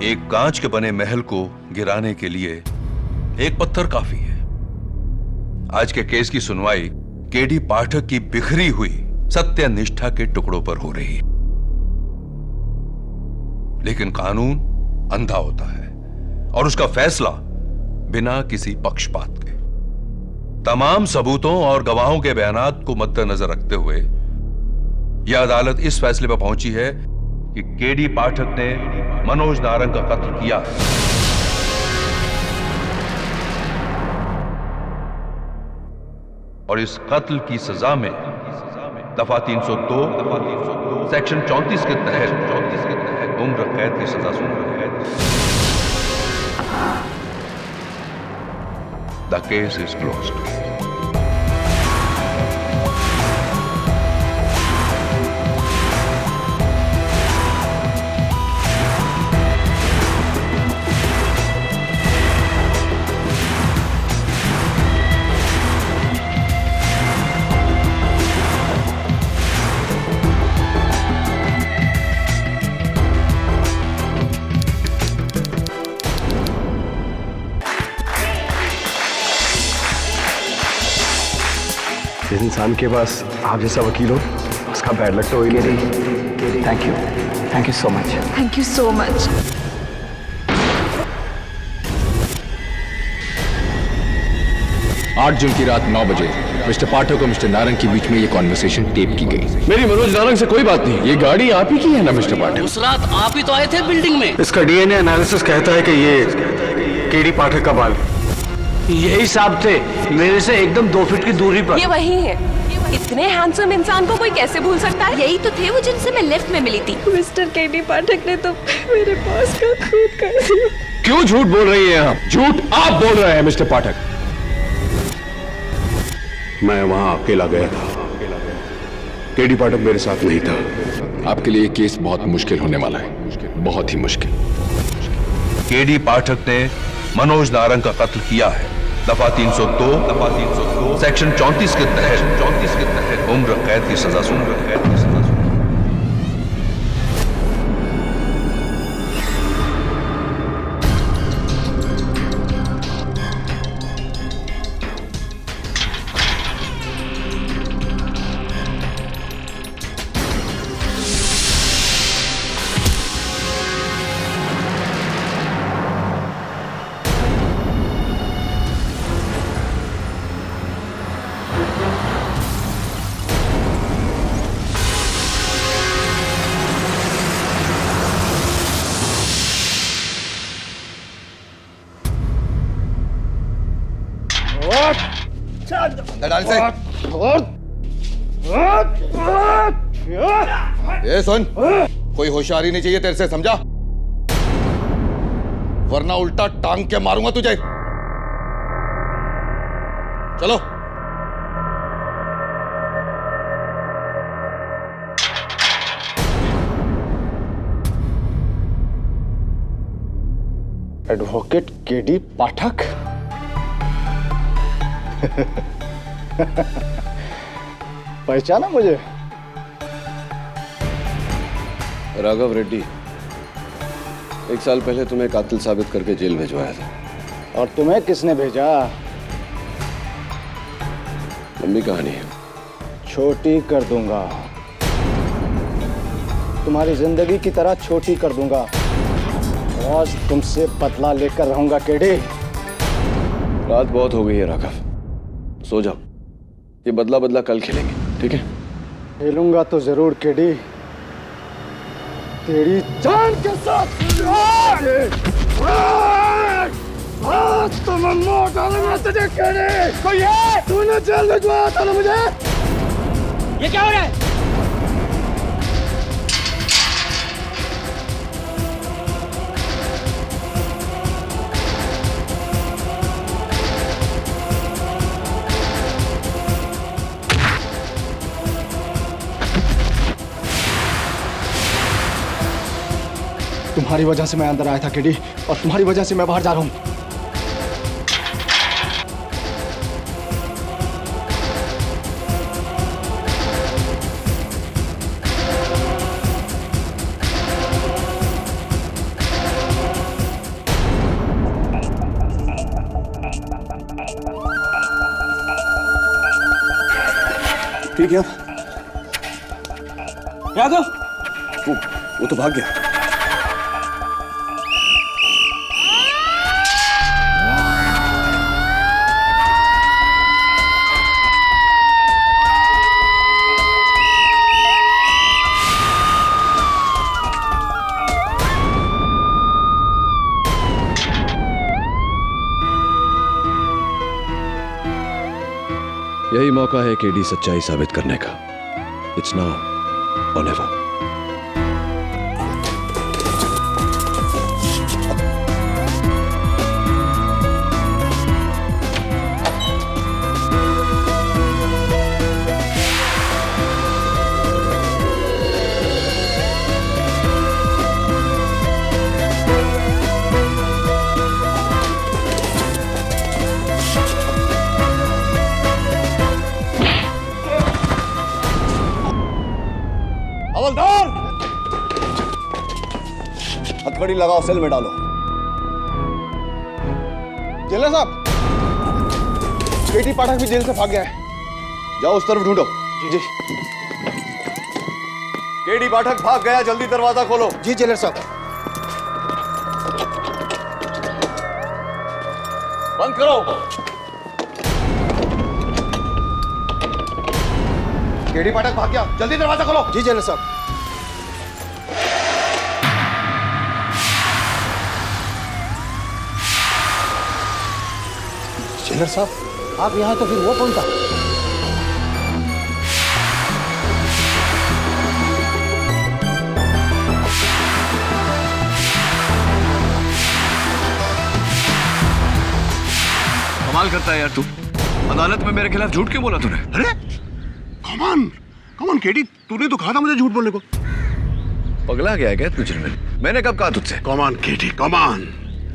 एक कांच के बने महल को गिराने के लिए एक पत्थर काफी है। आज के केस की सुनवाई केडी पाठक की बिखरी हुई सत्य निष्ठा के टुकड़ों पर हो रही है। लेकिन कानून अंधा होता है और उसका फैसला बिना किसी पक्षपात के। तमाम सबूतों और गवाहों के बयानात को मद्देनजर रखते हुए यह अदालत इस फैसले पर पहुंची है कि केडी पाठक ने मनोज नारंग का कत्ल किया है। और इस कत्ल की सजा में दफा 302 सेक्शन 34 के तहत उम्र कैद की सजा सुनाई है। The case is closed. जिस इंसान के पास आप जैसा वकील हो, उसका बैड लक तो हो ही नहीं। Thank you so much. Thank you so much. 8 जून की रात 9 बजे मिस्टर पाठक और मिस्टर नारंग के बीच में ये कॉन्वर्सेशन टेप की गई। मेरी मनोज नारंग से कोई बात नहीं। ये गाड़ी आप ही की है ना मिस्टर पाठक? उस रात आप ही तो आए थे बिल्डिंग में। इसका डीएनए एनालिसिस कहता है कि ये केडी पाठक का बाल। यही साहब थे, मेरे से एकदम 2 फीट की दूरी पर। ये वही है। इतने हैंडसम इंसान को कोई कैसे भूल सकता है? यही तो थे वो जिनसे मैं लिफ्ट में मिली थी। मिस्टर केडी पाठक ने तो मेरे बॉस का खून कर दिया। क्यों झूठ बोल रही हैं आप? झूठ आप बोल रहे हैं मिस्टर पाठक। मैं वहां अकेला गया था, केडी पाठक मेरे साथ नहीं था। आपके लिए केस बहुत मुश्किल होने वाला है, बहुत ही मुश्किल। केडी पाठक ने मनोज नारंग का कत्ल किया है। दफा 302 सेक्शन 34 के तहत उम्र कैद की सजा सुन रहे हैं। डाल से ये सुन, कोई होशियारी नहीं चाहिए तेरे से, समझा? वरना उल्टा टांग के मारूंगा तुझे। चलो। एडवोकेट केडी पाठक। पहचाना मुझे? राघव रेड्डी, एक साल पहले तुम्हें कातिल साबित करके जेल भिजवाया था। और तुम्हें किसने भेजा? लंबी कहानी है, छोटी कर दूंगा, तुम्हारी जिंदगी की तरह छोटी कर दूंगा। आज तुमसे बदला लेकर रहूंगा केडी। रात बहुत हो गई है राघव, सो जाओ। ये बदला बदला कल खेलेंगे, ठीक है? खेलूंगा तो जरूर केडी, तेरी जान के साथ। तुम मोड़ डालूंगा तुझे केडी। कोई है? तूने जेल भिजवाया था ना मुझे? ये क्या हो रहा है? तुम्हारी वजह से मैं अंदर आया था केडी, और तुम्हारी वजह से मैं बाहर जा रहा हूं। ठीक है राघव, वो तो भाग गया। यही मौका है केडी सच्चाई साबित करने का। इट्स नाउ और नेवर। हवलदार, हथकड़ी लगाओ, सेल में डालो। जेलर साहब, केडी पाठक भी जेल से भाग गया है, जाओ उस तरफ ढूंढो। जी जी। केडी पाठक भाग गया, जल्दी दरवाजा खोलो। जी जेलर साहब। बंद करो। केडी पाठक भाग गया, जल्दी दरवाजा खोलो। जी जेलर साहब। जेलर साहब, आप यहाँ तो फिर वो कौन था? कमाल करता है यार तू। अदालत में मेरे खिलाफ झूठ क्यों बोला तूने? अरे कमान केडी, तूने तो कहा था मुझे झूठ बोलने को। पगला गया है क्या तू झिलमिल? मैंने कब कहा तुझसे? कमान केडी कमान।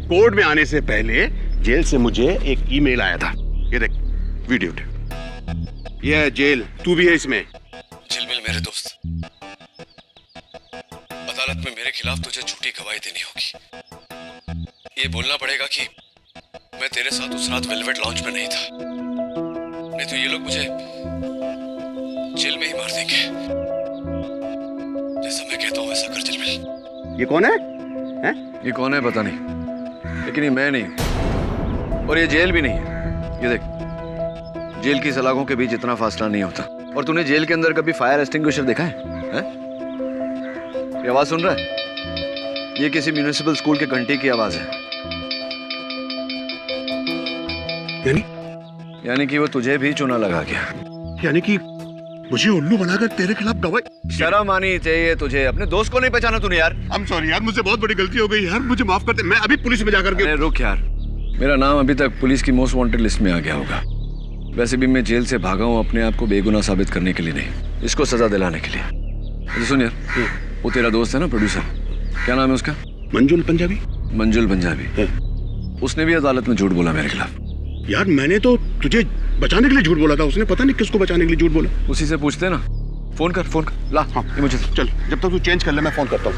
कोर्ट में आने से पहले जेल से मुझे एक ईमेल आया था। ये देख वीडियो टेप। ये है जेल, तू भी है इसमें। झिलमिल मेरे दोस्त, अदालत में मेरे खिलाफ तुझे झूठी गवाही देनी होगी। ये बोलना पड़ेगा कि मैं तेरे साथ उस रात वेलवेट लॉन्च में नहीं था, नहीं तो ये लोग मुझे जेल में ही मार देंगे। जैसा मैं कहता हूँ वैसा कर झिलमिल। ये कौन है? ये कौन है पता नहीं, लेकिन ये मैं नहीं हूँ और ये जेल भी नहीं है। ये देख, जेल की सलाखों के बीच इतना फासला नहीं होता। और तूने जेल के अंदर कभी फायर एक्सटिंग्विशर देखा है? ये आवाज सुन रहा है? ये किसी म्युनिसिपल स्कूल के घंटी की आवाज है। यानी कि वो तुझे भी चुना लगा गया। यानी कि मुझे उल्लू बनाकर तेरे खिलाफ गवाही। शर्म आनी चाहिए तुझे। अपने दोस्त को नहीं पहचाना तूने यार। आई एम सॉरी यार, मुझसे बहुत बड़ी गलती हो गई यार, मुझे माफ कर दे। मैं अभी पुलिस में जाकर के। रुक यार, मेरा नाम अभी तक पुलिस की मोस्ट वांटेड लिस्ट में आ गया होगा। वैसे भी मैं जेल से भागा हूँ अपने आप को बेगुनाह साबित करने के लिए नहीं, इसको सजा दिलाने के लिए। अच्छा सुन यार, वो तेरा दोस्त है ना प्रोड्यूसर, क्या नाम है उसका? मंजुल पंजाबी। मंजुल पंजाबी, उसने भी अदालत में झूठ बोला मेरे खिलाफ। यार मैंने तो तुझे बचाने के लिए झूठ बोला था, उसने पता नहीं किसको बचाने के लिए झूठ बोला। उसी से पूछते ना। फोन कर ला। हाँ ये मुझे चल, जब तक तू चेंज कर ले मैं फोन करता हूँ।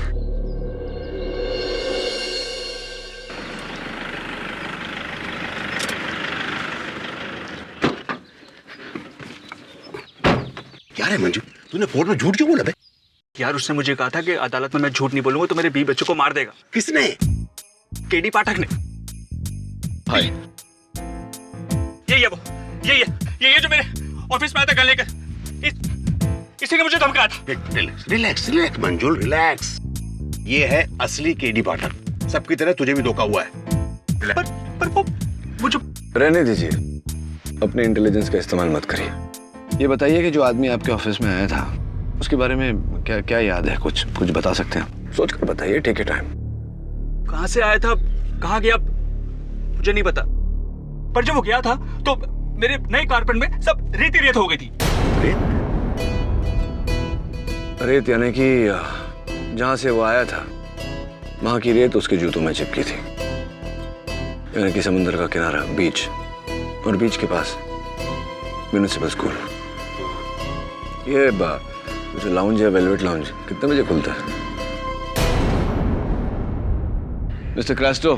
क्या है मंजू, तूने कोर्ट में झूठ क्यों बोला बे? यार उसने मुझे कहा था कि अदालत में मैं झूठ नहीं बोलूंगा तो मेरे 20 बच्चों को मार देगा। किसने? केडी पाठक ने। हाय, ये वो ये जो मेरे ऑफिस में आया था गन लेकर, इसी ने मुझे धमकाया था। रिलैक्स मंजुल, रिलैक्स। ये है असली केडी पाठक। सबकी तरह तुझे भी धोखा हुआ है। पर वो मुझे रहने दीजिए, अपने इंटेलिजेंस का इस्तेमाल मत करिए। ये बताइए कि जो आदमी आपके ऑफिस में आया था उसके बारे में क्या याद है? कुछ बता सकते हैं? सोच कर बताइए, टेक योर टाइम। कहाँ से आया था, कहाँ गया, मुझे नहीं पता। पर जब वो गया था तो मेरे नए कारपेट में सब रेत हो गई थी। रेत यानी कि जहां से वो आया था वहां की रेत उसके जूतों में चिपकी थी। यानी कि समुद्र का किनारा, बीच, और बीच के पास म्युनिसिपल स्कूल। ये जो लाउंज है, वेलवेट लाउंज, कितने बजे खुलता है? मिस्टर क्रास्टो,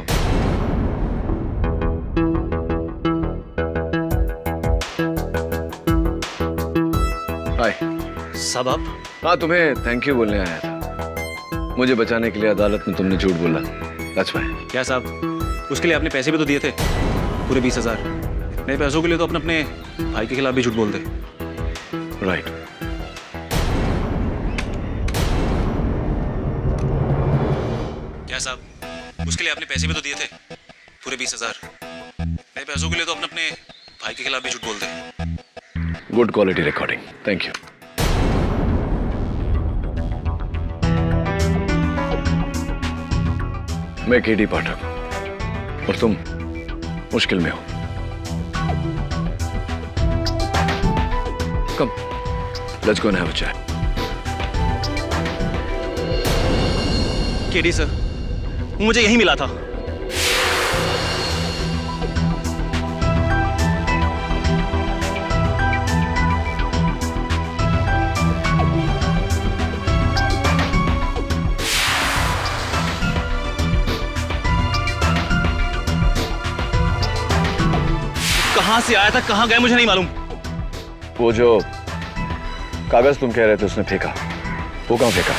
हाय। सब आप? हाँ, तुम्हें थैंक यू बोलने आया था। मुझे बचाने के लिए अदालत में तुमने झूठ बोला। That's why। क्या साहब, उसके लिए आपने पैसे भी तो दिए थे, पूरे 20,000। नए पैसों के लिए तो अपने भाई के खिलाफ भी झूठ बोलते। राइट। क्या साहब, उसके लिए आपने पैसे भी तो दिए थे, पूरे 20,000। नए पैसों के लिए तो अपने भाई के खिलाफ भी झूठ बोलते। Good quality recording, thank you. मैं केडी पाठक हूं और तुम मुश्किल में हो। Come, let's go and have a chat. KD sir, मुझे यही मिला था। कहां से आया था, कहां गया, मुझे नहीं मालूम। वो जो कागज तुम कह रहे थे उसने फेंका, वो कहां फेंका?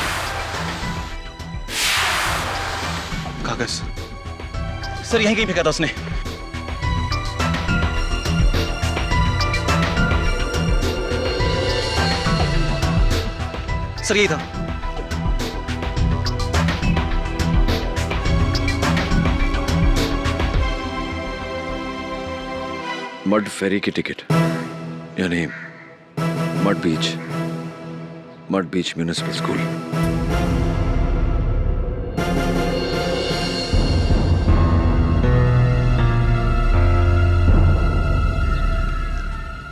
कागज सर यहीं कहीं फेंका था उसने। सर यही था। मड फेरी की टिकट, यानी mud beach municipal school.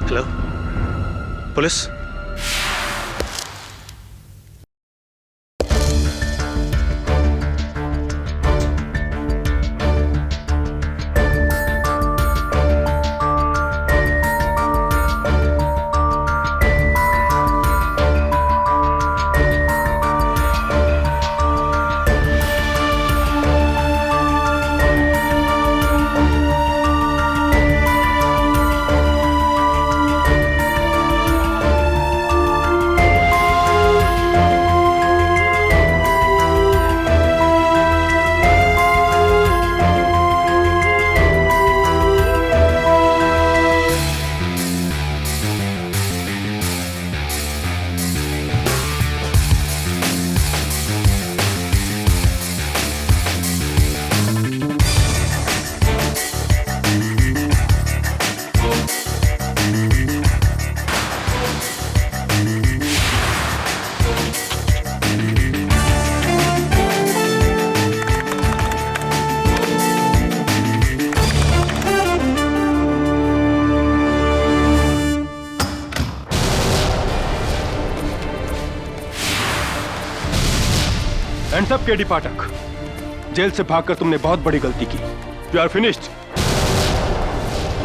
Hello, police? Hands up KD Pathak, jail से भागकर तुमने बहुत बड़ी गलती की। You are finished,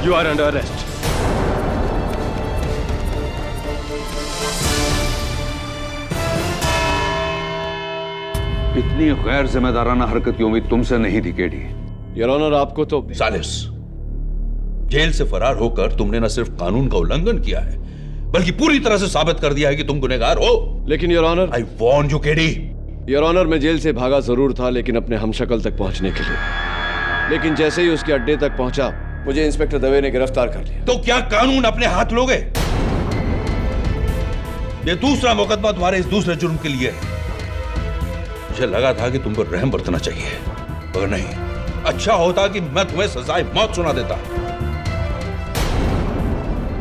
you are under arrest. इतनी गैर जिम्मेदाराना हरकत की उम्मीद तुमसे नहीं थी केडी। योर ऑनर, आपको तो सालिस, जेल से फरार होकर तुमने न सिर्फ कानून का उल्लंघन किया है बल्कि पूरी तरह से साबित कर दिया है कि तुम गुनहगार हो। लेकिन your honour, I warn you KD. Your honour, मैं जेल से भागा जरूर था, लेकिन अपने हमशक्ल तक पहुंचने के लिए। लेकिन जैसे ही उसके अड्डे तक पहुंचा, मुझे इंस्पेक्टर दवे ने गिरफ्तार कर लिया। तो क्या कानून अपने हाथ लोगे? ये दूसरा मुकदमा तुम्हारे इस दूसरे जुर्म के लिए है। मुझे लगा था कि तुम पर रहम बरतना चाहिए, मगर नहीं। अच्छा होता कि मैं तुम्हें सजाए मौत सुना देता।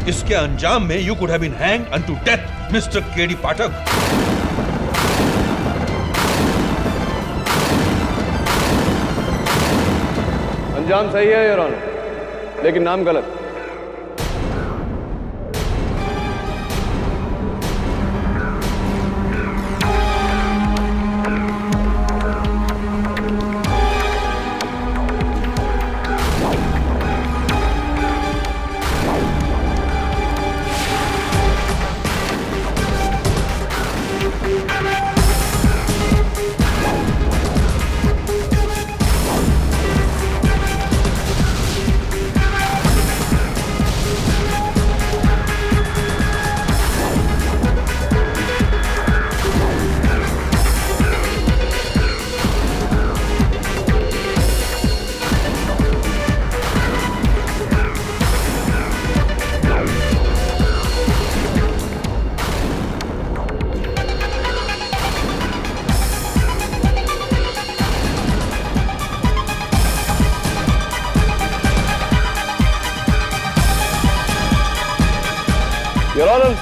इसके अंजाम में you could have been hanged unto death mister KD Pathak. अंजाम सही है योर ऑनर, लेकिन नाम गलत। योर ऑनर,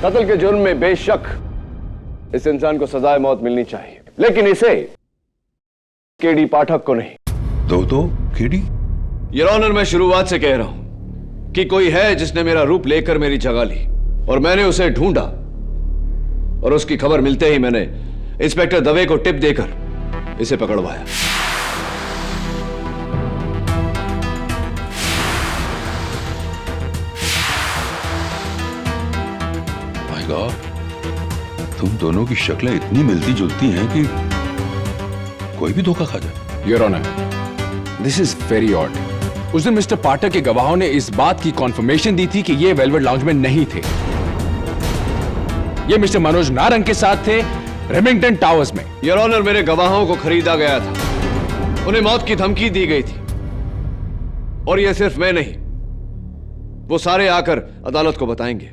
कत्ल के जुर्म में बेशक इस इंसान को सजाए मौत मिलनी चाहिए, लेकिन इसे केडी पाठक को नहीं। तो केडी? योर ऑनर, मैं शुरुआत से कह रहा हूं कि कोई है जिसने मेरा रूप लेकर मेरी जगह ली, और मैंने उसे ढूंढा, और उसकी खबर मिलते ही मैंने इंस्पेक्टर दवे को टिप देकर इसे पकड़वाया। तुम दोनों की शक्लें इतनी मिलती जुलती हैं कि कोई भी धोखा खा जाए। Your honour, this is very odd. उस दिन मिस्टर पाठक के गवाहों ने इस बात की कॉन्फर्मेशन दी थी कि ये वेलवेट लाउंज में नहीं थे। ये मिस्टर मनोज नारंग के साथ थे रेमिंगटन टावर्स में। योर ऑनर, मेरे गवाहों को खरीदा गया था, उन्हें मौत की धमकी दी गई थी, और यह सिर्फ मैं नहीं, वो सारे आकर अदालत को बताएंगे।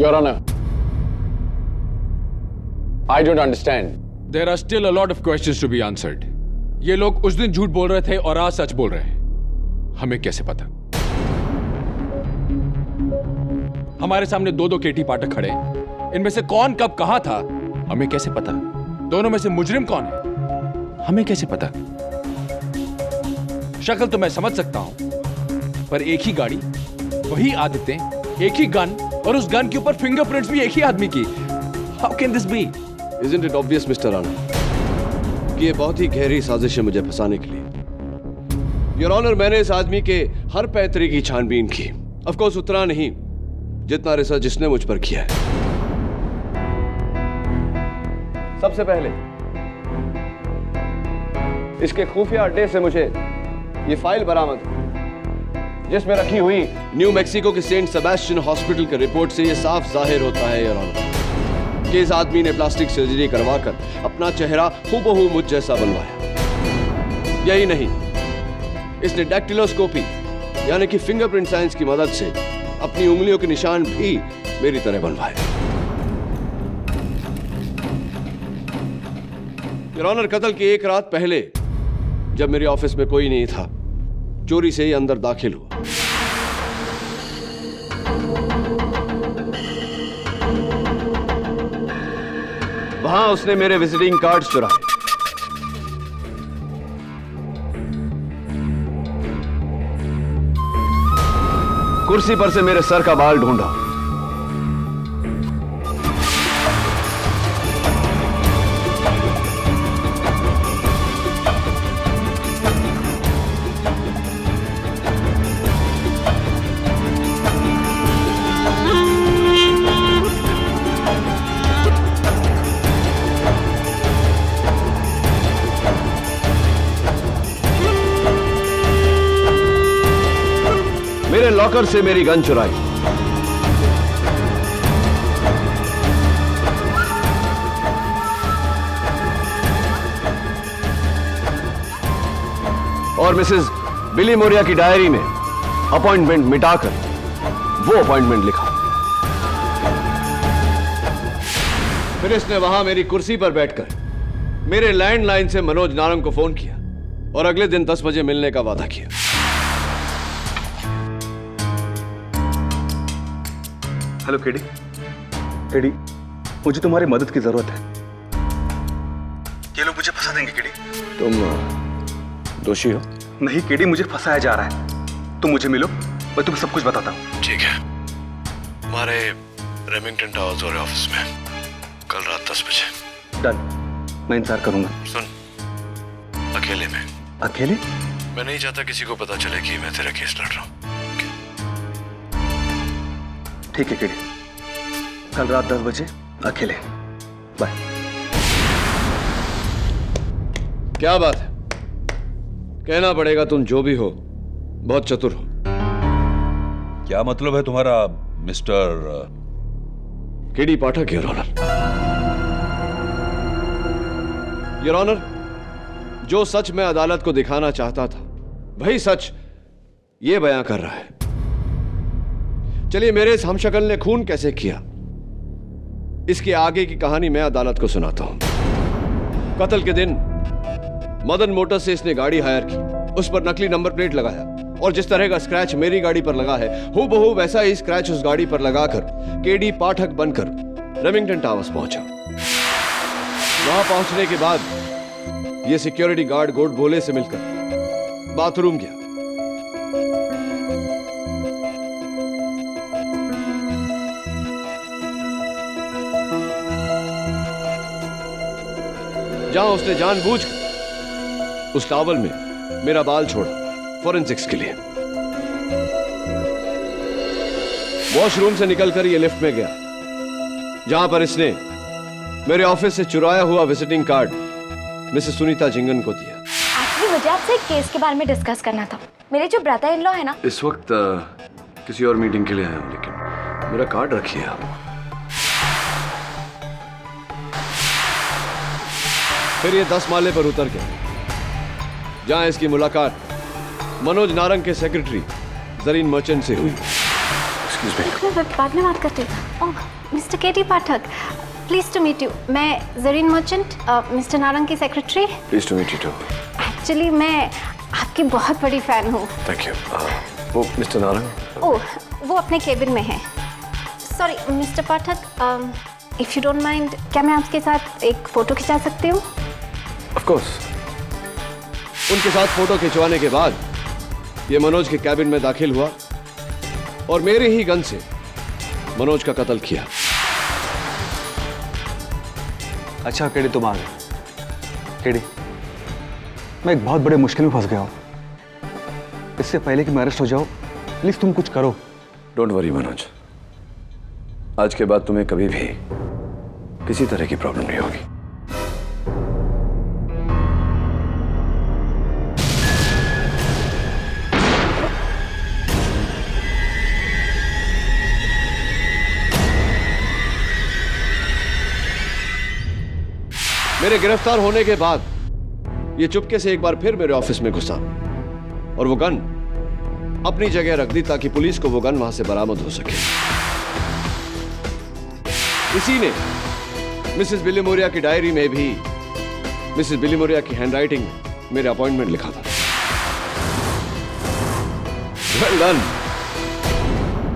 Your Honor, I don't understand. There are still a lot of questions to be answered. ये लोग उस दिन झूठ बोल रहे थे और आज सच बोल रहे हैं। हमें कैसे पता? हमारे सामने दो केटी पाठक खड़े हैं। इनमें से कौन कब कहां था, हमें कैसे पता? दोनों में से मुजरिम कौन है, हमें कैसे पता? शक्ल तो मैं समझ सकता हूं, पर एक ही गाड़ी, वही आदतें, एक ही गन, और उस गन के ऊपर फिंगरप्रिंट्स भी एक ही आदमी की। How can this be? Isn't it obvious, Mr. Rana, कि ये बहुत ही गहरी साजिश है मुझे फंसाने के लिए। Your Honor, मैंने इस आदमी के हर पैतरे की छानबीन की। Of course, उतना नहीं जितना रिसर्च इसने मुझ पर किया है। सबसे पहले इसके खुफिया अड्डे से मुझे ये फाइल बरामद हुई, जिसमें रखी हुई न्यू मैक्सिको के सेंट सेबेस्टियन हॉस्पिटल के रिपोर्ट से ये साफ जाहिर होता है योर ऑनर कि इस आदमी ने प्लास्टिक सर्जरी करवाकर अपना चेहरा हूबहू मुझ जैसा बनवाया। यही नहीं, इसने डैक्टिलोस्कोपी यानी कि फिंगरप्रिंट साइंस की मदद से अपनी उंगलियों के निशान भी मेरी तरह बनवाए। योर ऑनर, कत्ल की एक रात पहले जब मेरे ऑफिस में कोई नहीं था, चोरी से ही अंदर दाखिल हुआ। वहां उसने मेरे विजिटिंग कार्ड्स चुराए। कुर्सी पर से मेरे सर का बाल ढूंढा। मेरे लॉकर से मेरी गन चुराई। और मिसेस बिली मोरिया की डायरी में अपॉइंटमेंट मिटाकर वो अपॉइंटमेंट लिखा। फिर इसने वहां मेरी कुर्सी पर बैठकर मेरे लैंडलाइन से मनोज नारंग को फोन किया और अगले दिन 10 बजे मिलने का वादा किया। Hello KD. केडी, मुझे तुम्हारी मदद की जरूरत है। ये लोग मुझे फंसा देंगे केडी। तुम दोषी हो? नहीं केडी, मुझे फंसाया जा रहा है। तुम मुझे मिलो, मैं तुम्हें सब कुछ बताता हूँ। ठीक है, हमारे रेमिंगटन टावर्स वाले ऑफिस में कल रात 10 बजे। डन, मैं इंतजार करूंगा। सुन, अकेले में। अकेले? मैं नहीं चाहता किसी को पता चले कि मैं तेरा केस लड़ रहा हूँ। ठीक है केडी, कल रात 10 बजे अकेले। बाय। क्या बात है, कहना पड़ेगा तुम जो भी हो बहुत चतुर हो। क्या मतलब है तुम्हारा Mr KD Pathak? Your honour, your honour, जो सच मैं अदालत को दिखाना चाहता था वही सच ये बयां कर रहा है। चलिए, मेरे इस हमशक्ल ने खून कैसे किया इसकी आगे की कहानी मैं अदालत को सुनाता हूं। कत्ल के दिन मदन मोटर्स से इसने गाड़ी हायर की, उस पर नकली नंबर प्लेट लगाया और जिस तरह का स्क्रैच मेरी गाड़ी पर लगा है हूबहू वैसा ही स्क्रैच उस गाड़ी पर लगाकर केडी पाठक बनकर रेमिंगटन टावर्स पहुंचा। वहां पहुंचने के बाद यह सिक्योरिटी गार्ड गोड भोले से मिलकर बाथरूम गया। जहां उसने जानबूझकर उस टॉवल में मेरा बाल छोड़ा फॉरेंसिक्स के लिए। वॉशरूम से निकलकर ये लिफ्ट में गया, जहां पर इसने मेरे ऑफिस से चुराया हुआ visiting card Mrs Sunita Jhingan को दिया। एक्चुअली मुझे आपसे एक केस के बारे में डिस्कस करना था। मेरे जो ब्रदर इन लॉ है ना, इस वक्त किसी और मीटिंग के लिए आया हूं, लेकिन मेरा कार्ड रखिए आप। फिर ये 10 माले पर उतर गया, जहां इसकी मुलाकात मनोज नारंग के सेक्रेटरी जरीन मर्चेंट से हुई। मैं बाद में बात करती हूँ। Oh mister KD Pathak, please to meet you. मैं जरीन मर्चेंट, मिस्टर नारंग की secretary. Please to meet you too. Actually मैं आपकी बहुत बड़ी फैन हूँ। Thank you. वो मिस्टर नारंग? ओह वो अपने केबिन में है। Sorry mister Pathak, if you don't mind, क्या मैं आपके साथ एक फोटो खिंचा सकती हूँ? Of course. उनके साथ फोटो खिंचवाने के बाद ये मनोज के कैबिन में दाखिल हुआ और मेरे ही गन से मनोज का कत्ल किया। अच्छा केडी, तुम आ गए। केडी, मैं एक बहुत बड़े मुश्किल में फंस गया हूं। इससे पहले कि मैं अरेस्ट हो जाऊं, प्लीज तुम कुछ करो। डोंट वरी मनोज, आज के बाद तुम्हें कभी भी किसी तरह की प्रॉब्लम नहीं होगी। मेरे गिरफ्तार होने के बाद ये चुपके से एक बार फिर मेरे ऑफिस में घुसा और वो गन अपनी जगह रख दी ताकि पुलिस को वो गन वहां से बरामद हो सके। इसी ने मिसेस बिलीमोरिया की डायरी में भी मिसेस बिलीमोरिया की हैंडराइटिंग मेरे अपॉइंटमेंट लिखा था। वेल डन,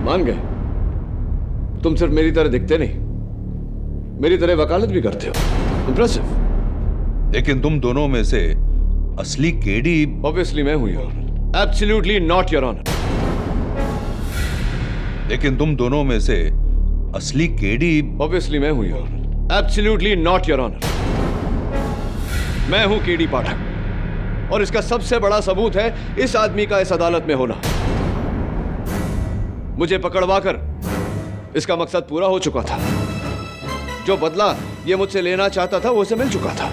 मान गए। तुम सिर्फ मेरी तरह दिखते नहीं, मेरी तरह वकालत भी करते हो। इंप्रेसिव। लेकिन तुम दोनों में से असली केडी ऑब्वियसली मैं हूं your honour. Absolutely not your honour. लेकिन तुम दोनों में से असली केडी ऑब्वियसली मैं हूं your honour. Absolutely not your honour. मैं हूं केडी पाठक और इसका सबसे बड़ा सबूत है इस आदमी का इस अदालत में होना। मुझे पकड़वाकर इसका मकसद पूरा हो चुका था। जो बदला ये मुझसे लेना चाहता था वो उसे मिल चुका था।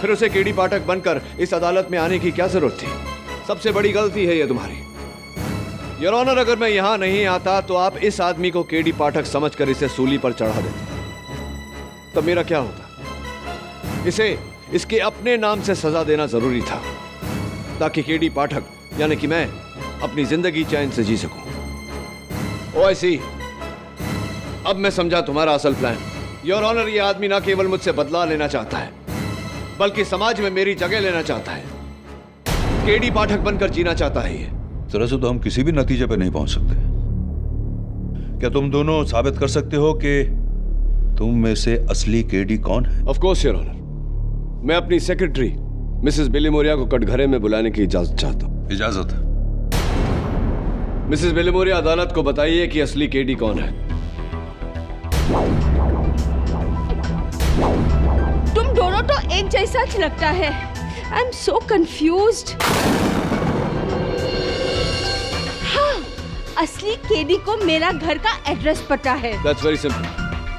फिर उसे केडी पाठक बनकर इस अदालत में आने की क्या जरूरत थी? सबसे बड़ी गलती है ये तुम्हारी। योर ऑनर, अगर मैं यहां नहीं आता तो आप इस आदमी को केडी पाठक समझकर इसे सूली पर चढ़ा देते। तब मेरा क्या होता? इसे इसके अपने नाम से सजा देना जरूरी था ताकि केडी पाठक यानी कि मैं अपनी जिंदगी चैन से जी सकूं। ओह ऐसी, अब मैं समझा तुम्हारा असल प्लान। योर ऑनर, ये आदमी ना केवल मुझसे बदला लेना चाहता है बल्कि समाज में मेरी जगह लेना चाहता है। केडी पाठक बनकर जीना चाहता है ये। तरह से तो हम किसी भी नतीजे पर नहीं पहुंच सकते। क्या तुम दोनों साबित कर सकते हो कि तुम में से असली केडी कौन है? Of course your honour. मैं अपनी सेक्रेटरी मिसेस बिलीमोरिया को कटघरे में बुलाने की इजाजत चाहता हूं। इजाजत? मिसेस बिलीमोरिया, अदालत को बताइए कि असली केडी कौन है। तुम दोनों तो एक जैसा लगता है। I am so confused. हाँ, असली केडी को मेरा घर का एड्रेस पता है। That's very simple.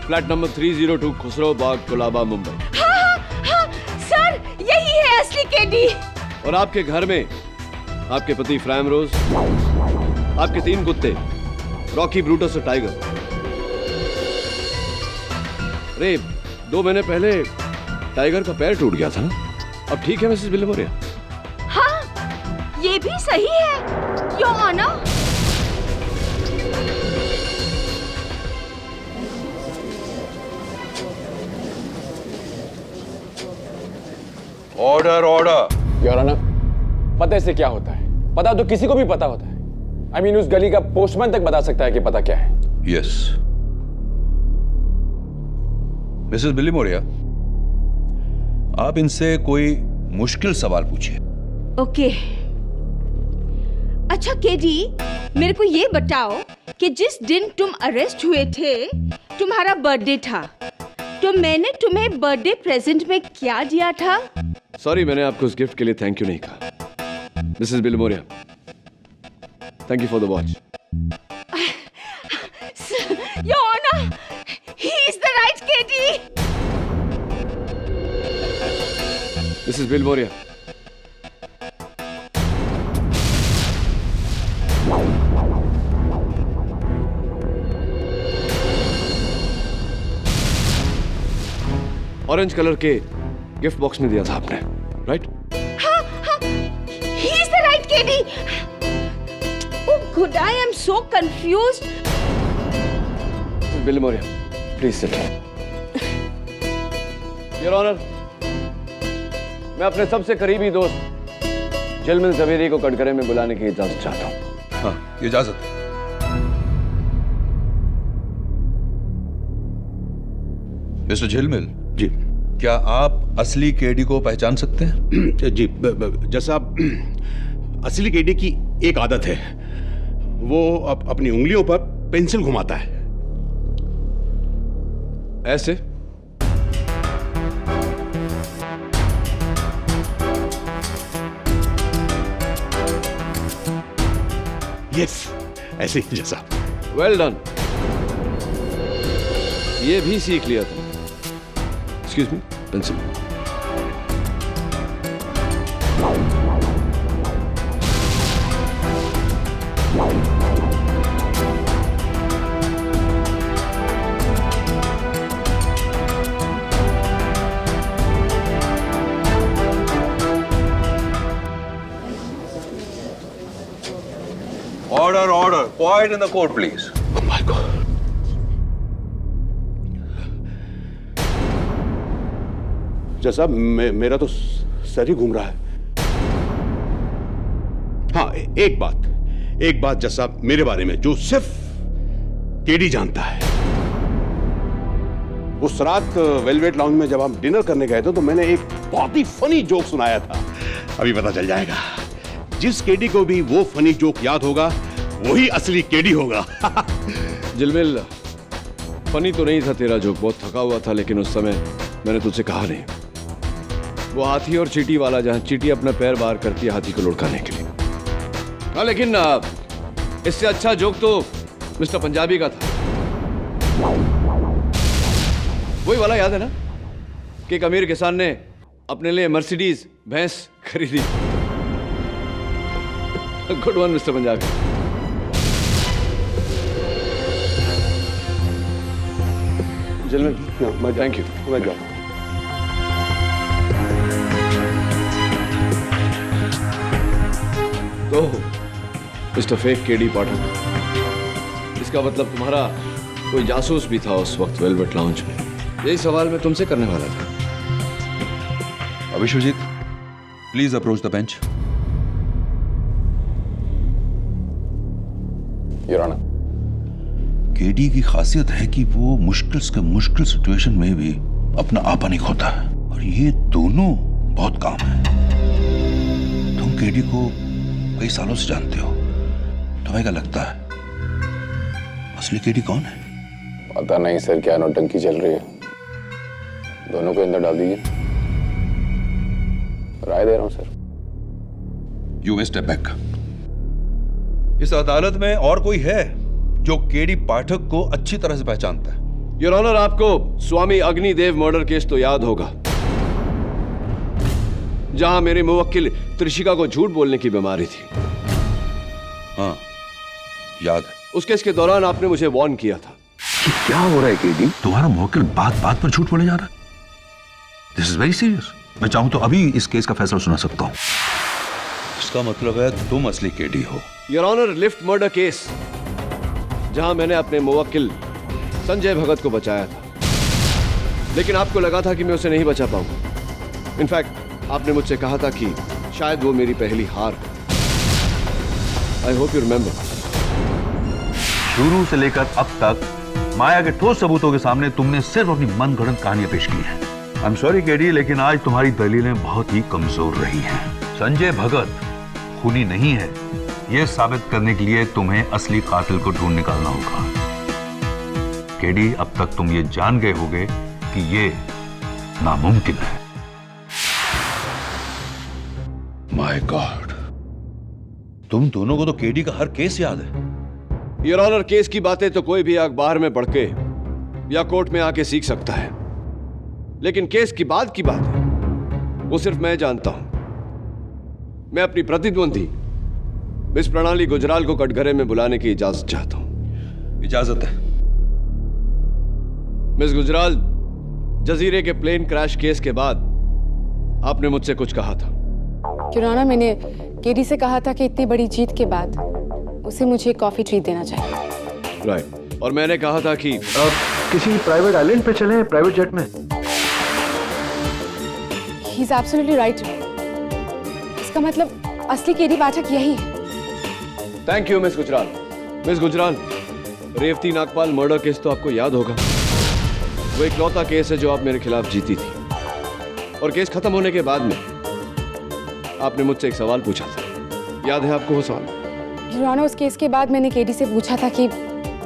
Flat number 302 Khusro Bagh, Colaba, Mumbai. हाँ, सर, यही है असली केडी। और आपके घर में आपके पति फ्रैम रोज, आपके 3 कुत्ते रॉकी, ब्रूटस और टाइगर। अरे 2 महीने पहले टाइगर का पैर टूट गया था ना? अब ठीक है मिसेस बिलीमोरिया? हाँ, ये भी सही है your honour. Order order. Your honour, पते से क्या होता है? पता तो किसी को भी पता होता है। आई मीन उस गली का पोस्टमैन तक बता सकता है कि पता क्या है। यस मिसेस बिलीमोरिया, आप इनसे कोई मुश्किल सवाल पूछिए। ओके। अच्छा केडी, मेरे को ये बताओ कि जिस दिन तुम अरेस्ट हुए थे तुम्हारा बर्थडे था, तो मैंने तुम्हें बर्थडे प्रेजेंट में क्या दिया था? सॉरी, मैंने आपको उस गिफ्ट के लिए थैंक यू नहीं कहा। Mrs Bilimoria, thank you for the watch. Your honour, he is the right KD. Mrs Bilimoria, orange colour के गिफ्ट बॉक्स में दिया था आपने, राइट? हाँ, he is the right KD. Oh good, I am so confused. Billimoria, please sit. Your honour, मैं अपने सबसे करीबी दोस्त झिलमिल जवेरी को कटघरे में बुलाने की इजाजत चाहता हूँ। हाँ, इजाजत है। मिस्टर झिलमिल जी, क्या आप असली केडी को पहचान सकते हैं? जी जैसा असली केडी की एक आदत है, वो अपनी उंगलियों पर पेंसिल घुमाता है। ऐसे? यस, ऐसे ही जैसा। वेल डन, ये भी सीख लिया तुम। Excuse me, pencil. Order, order. Quiet in the court, please. Oh my God. जैसा मेरा तो सर ही घूम रहा है। हाँ, एक बात जैसा मेरे बारे में जो सिर्फ केडी जानता है। उस रात वेलवेट लाउंज में जब हम डिनर करने गए थे तो मैंने एक बहुत ही फनी जोक सुनाया था। अभी पता चल जाएगा। जिस केडी को भी वो फनी जोक याद होगा वही असली केडी होगा। झिलमिल, फनी तो नहीं था तेरा जोक, बहुत थका हुआ था, लेकिन उस समय मैंने तुझसे कहा नहीं। वो हाथी और चींटी वाला, जहां चींटी अपना पैर बाहर करती है हाथी को लुढ़काने के लिए। हाँ, लेकिन इससे अच्छा जोक तो मिस्टर पंजाबी का था। वही वाला याद है ना कि एक अमीर किसान ने अपने लिए मर्सिडीज भैंस खरीदी। Good one mister Punjabi. मैं थैंक यू। मैं जाऊँ। तो मिस्टर फेक केडी पाठक, इसका मतलब तुम्हारा कोई जासूस भी था उस वक्त वेलवेट लाउंज में? यही सवाल मैं तुमसे करने वाला था। Abhishwajit, please approach the bench. Your honour, KD की खासियत है कि वो मुश्किल से मुश्किल सिचुएशन में भी अपना आपा नहीं खोता है, और ये दोनों बहुत काम है। तुम केडी को कई सालों से जानते हो, तुम्हें क्या लगता है असली केडी कौन है? पता नहीं सर, क्या नौटंकी चल रही है। दोनों को अंदर डाल दीजिए। राय दे रहा हूं sir. You may step back. इस अदालत में और कोई है जो केडी पाठक को अच्छी तरह से पहचानता है? योर ऑनर, आपको स्वामी अग्निदेव मर्डर केस तो याद होगा, जहां मेरे मुवक्किल त्रिशिका को झूठ बोलने की बीमारी थी। हाँ, याद है। उस केस के दौरान आपने मुझे वार्न किया था। क्या हो रहा है केडी? तुम्हारा मुवक्किल बात बात पर झूठ बोले जा रहा है। This is very serious. मैं चाहूं तो अभी इस केस का फैसला सुना सकता हूं। इसका मतलब है तुम असली केडी हो। Your honour, lift murder case, जहां मैंने अपने मुवक्किल संजय भगत को बचाया था, लेकिन आपको लगा था कि मैं उसे नहीं बचा पाऊंगा। इनफैक्ट आपने मुझसे कहा था कि शायद वो मेरी पहली हार है। I hope you remember. शुरू से लेकर अब तक माया के ठोस सबूतों के सामने तुमने सिर्फ अपनी मनगढ़ंत कहानियां पेश की हैं। आई एम सॉरी केडी, लेकिन आज तुम्हारी दलीलें बहुत ही कमजोर रही हैं। संजय भगत खूनी नहीं है, यह साबित करने के लिए तुम्हें असली कातिल को ढूंढ निकालना होगा। केडी, अब तक तुम ये जान गए होगे कि ये नामुमकिन है। माय गॉड, तुम दोनों को तो केडी का हर केस याद है। योर ऑनर, केस की बातें तो कोई भी अखबार में पढ़ के या कोर्ट में आके सीख सकता है, लेकिन केस की बाद की बात है वो सिर्फ मैं जानता हूं। मैं अपनी प्रतिद्वंदी मिस प्रणाली गुजराल को कटघरे में बुलाने की इजाजत चाहता हूं। इजाजत है। मिस गुजराल, जजीरे के प्लेन क्रैश केस के बाद आपने मुझसे कुछ कहा था। योर ऑनर, मैंने केडी से कहा था कि इतनी बड़ी जीत के बाद उसे मुझे कॉफी ट्रीट देना चाहिए। राइट। और मैंने कहा था कि किसी प्राइवेट आइलैंड पे चले, प्राइवेट जेट में। He's absolutely right. इसका मतलब असली केडी पाठक यही है। Thank you Miss Gujral. Miss Gujral, Revati Nagpal murder case तो आपको याद होगा। वो इकलौता केस है जो आप मेरे खिलाफ जीती थी, और केस खत्म होने के बाद में आपने मुझसे एक सवाल पूछा था, याद है आपको वो सवाल? योर ऑनर, उस केस के बाद मैंने केडी से पूछा था कि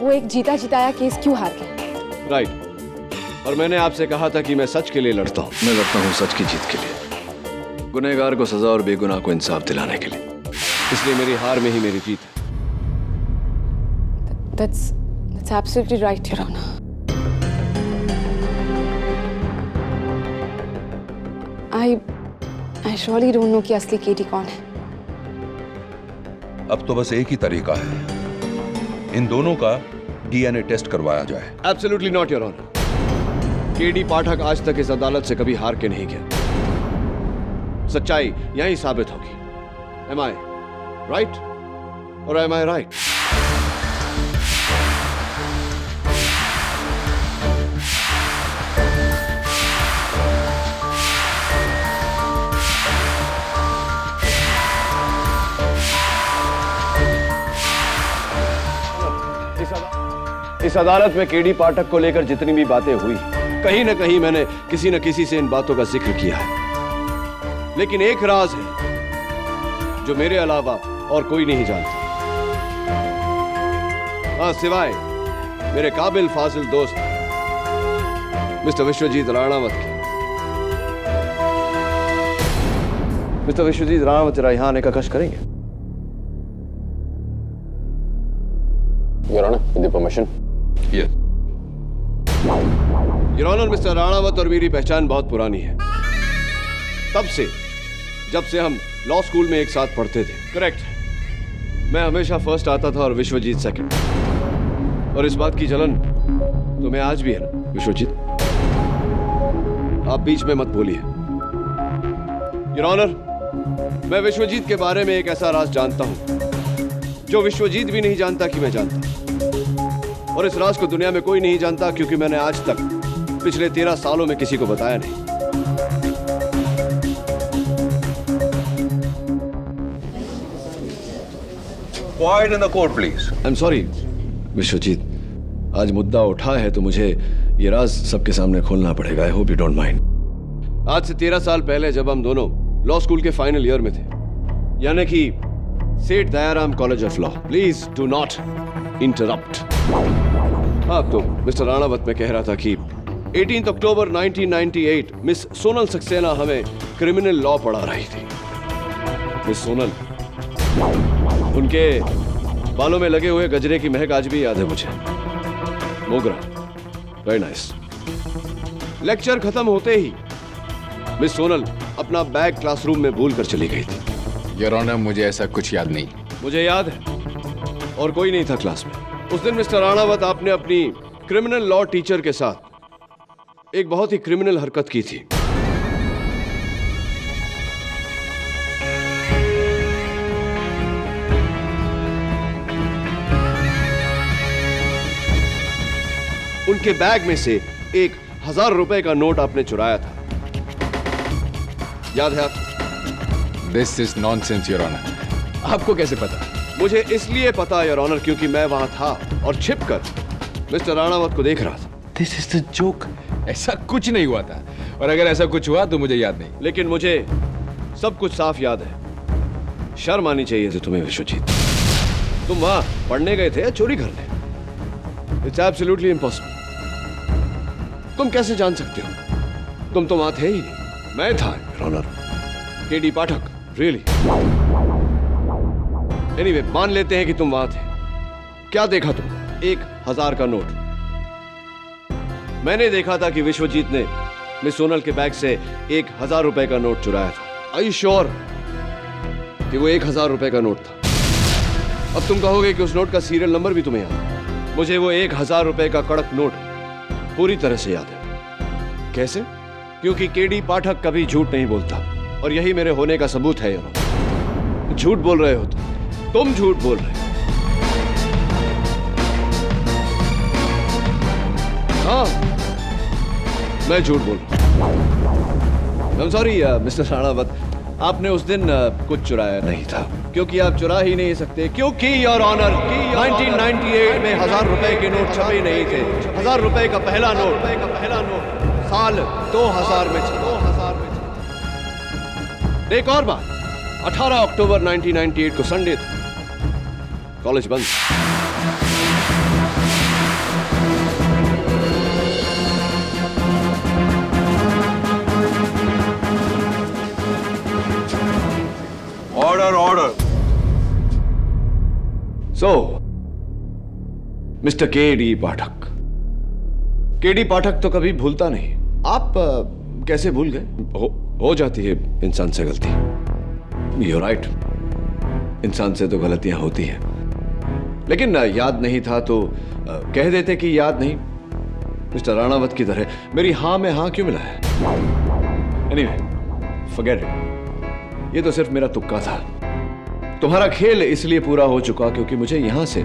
वो एक जीता जिताया केस क्यों हार गया। राइट। और मैंने आपसे कहा था कि मैं सच के लिए लड़ता हूँ। मैं लड़ता हूँ सच की जीत के लिए, गुनहगार को सजा और बेगुनाह को इंसाफ दिलाने के लिए। इसलिए मेरी हार में ही मेरी जीत है। That's absolutely right, Your Honor. I surely don't know कि असली केडी कौन है। अब तो बस एक ही तरीका है, इन दोनों का डीएनए टेस्ट करवाया जाए। Absolutely not, Your Honor. KD Pathak आज तक इस अदालत से कभी हार के नहीं गया। सच्चाई यही साबित होगी। Am I right or am I right? इस अदालत में केडी पाठक को लेकर जितनी भी बातें हुई, कहीं ना कहीं मैंने किसी न किसी से इन बातों का जिक्र किया है। लेकिन एक राज है जो मेरे अलावा और कोई नहीं जानता। हाँ, सिवाय मेरे काबिल फाजिल दोस्त मिस्टर विश्वजीत राणावत के। मिस्टर विश्वजीत राणावत जरा यहां आने का कष्ट करेंगे? Your Honor, with the permission. Yes. Your Honor, Mr Ranawat और मेरी पहचान बहुत पुरानी है। तब से जब से हम लॉ स्कूल में एक साथ पढ़ते थे। करेक्ट। मैं हमेशा फर्स्ट आता था और विश्वजीत सेकंड। और इस बात की जलन तुम्हें आज भी है ना विश्वजीत? आप बीच में मत बोलिए। Your Honor, मैं विश्वजीत के बारे में एक ऐसा राज जानता हूं जो विश्वजीत भी नहीं जानता कि मैं जानता। और इस राज को दुनिया में कोई नहीं जानता, क्योंकि मैंने आज तक पिछले 13 सालों में किसी को बताया नहीं। Quiet in the court, please. I'm sorry, Vishwajeet, आज मुद्दा उठा है तो मुझे ये राज सबके सामने खोलना पड़ेगा। I hope you don't mind. आज से 13 साल पहले जब हम दोनों लॉ स्कूल के फाइनल ईयर में थे, यानी कि सेठ Dayaram college of law. Please do not interrupt. हाँ, तो मिस्टर राणावत में कह रहा था कि 18 अक्टूबर 1998 मिस सोनल सक्सेना हमें क्रिमिनल लॉ पढ़ा रही थी। मिस सोनल, उनके बालों में लगे हुए गजरे की महक आज भी याद है मुझे। मोगरा, वेरी नाइस। लेक्चर खत्म होते ही मिस सोनल अपना बैग क्लासरूम में भूल कर चली गई थी। योर ऑनर, मुझे ऐसा कुछ याद नहीं। मुझे याद है, और कोई नहीं था क्लास में। उस दिन मिस्टर राणावत, आपने अपनी क्रिमिनल लॉ टीचर के साथ एक बहुत ही क्रिमिनल हरकत की थी। उनके बैग में से 1000 रुपए का नोट आपने चुराया था। याद है आप? This is nonsense your honour. आपको कैसे पता? मुझे इसलिए पता योर ऑनर क्योंकि मैं वहां था और छिपकर मिस्टर राणावत को देख रहा था। This is the joke. ऐसा कुछ नहीं हुआ था, और अगर ऐसा कुछ हुआ तो मुझे याद नहीं। लेकिन मुझे सब कुछ साफ याद है। शर्म आनी चाहिए थी तुम्हें विश्वजीत। तुम वहां पढ़ने गए थे या चोरी करने? It's absolutely impossible. तुम कैसे जान सकते हो? तुम तो वहां थे ही नहीं। मैं था your honour, KD Pathak. Really? Anyway, मान लेते हैं कि तुम वहां थे। क्या देखा तुम? 1000 का नोट। मैंने देखा था कि विश्वजीत ने मिस सोनल के बैग से 1000 रुपए का नोट चुराया था। आर यू श्योर कि वो 1000 रुपए का नोट था? अब तुम कहोगे कि उस नोट का सीरियल नंबर भी तुम्हें याद है। मुझे वो 1000 रुपए का कड़क नोट पूरी तरह से याद है। कैसे? क्योंकि केडी पाठक कभी झूठ नहीं बोलता, और यही मेरे होने का सबूत है यार। झूठ बोल रहे हो तुम झूठ बोल रहे हो। हाँ, मैं झूठ बोल रहा हूँ। सॉरी मिस्टर राणावत, आपने उस दिन कुछ चुराया नहीं था, क्योंकि आप चुरा ही नहीं सकते, क्योंकि योर ऑनर 1998 में 1000 रुपए के नोट छपे नहीं थे। 1000 रुपए का पहला नोट साल 2000 में छपा। एक और बात, 18 अक्टूबर 1998 को संडे था, कॉलेज बंद। ऑर्डर। सो मिस्टर केडी पाठक, केडी पाठक तो कभी भूलता नहीं। आप कैसे भूल गए? हो जाती है इंसान से गलती। You're right, इंसान से तो गलतियां होती हैं, लेकिन याद नहीं था तो कह देते कि याद नहीं। मिस्टर राणावत की तरह मेरी हाँ में हाँ क्यों मिला है? Anyway, forget it, ये तो सिर्फ मेरा तुक्का था। तुम्हारा खेल इसलिए पूरा हो चुका क्योंकि मुझे यहां से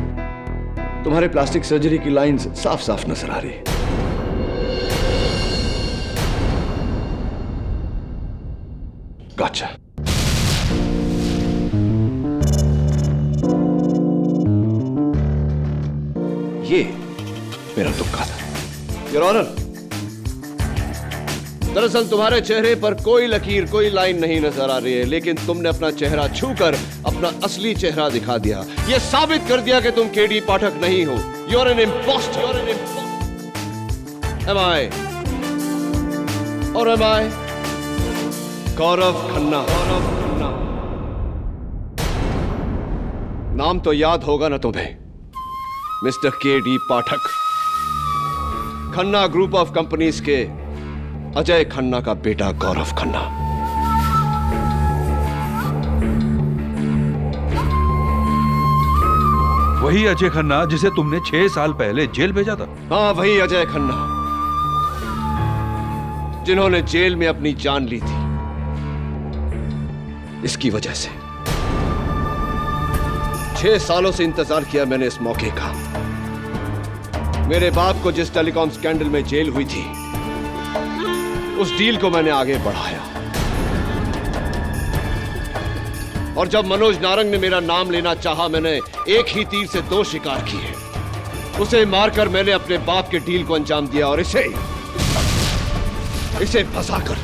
तुम्हारे प्लास्टिक सर्जरी की लाइंस साफ साफ नजर आ रही। Gotcha. ये मेरा तुक्का था। योर ऑनर, दरअसल तुम्हारे चेहरे पर कोई लकीर, कोई लाइन नहीं नजर आ रही है, लेकिन तुमने अपना चेहरा छूकर अपना असली चेहरा दिखा दिया। यह साबित कर दिया कि तुम केडी पाठक नहीं हो। You are an impostor. Am I और एम आई गौरव खन्ना। नाम तो याद होगा ना तुम्हें, mister KD Pathak, Khanna group of companies के अजय खन्ना का बेटा गौरव खन्ना। वही अजय खन्ना जिसे तुमने 6 साल पहले जेल भेजा था? हाँ, वही अजय खन्ना जिन्होंने जेल में अपनी जान ली थी इसकी वजह से। 6 सालों से इंतजार किया मैंने इस मौके का। मेरे बाप को जिस टेलीकॉम स्कैंडल में जेल हुई थी, उस डील को मैंने आगे बढ़ाया, और जब मनोज नारंग ने मेरा नाम लेना चाहा, मैंने एक ही तीर से 2 शिकार किए। उसे मारकर मैंने अपने बाप के डील को अंजाम दिया, और इसे फंसाकर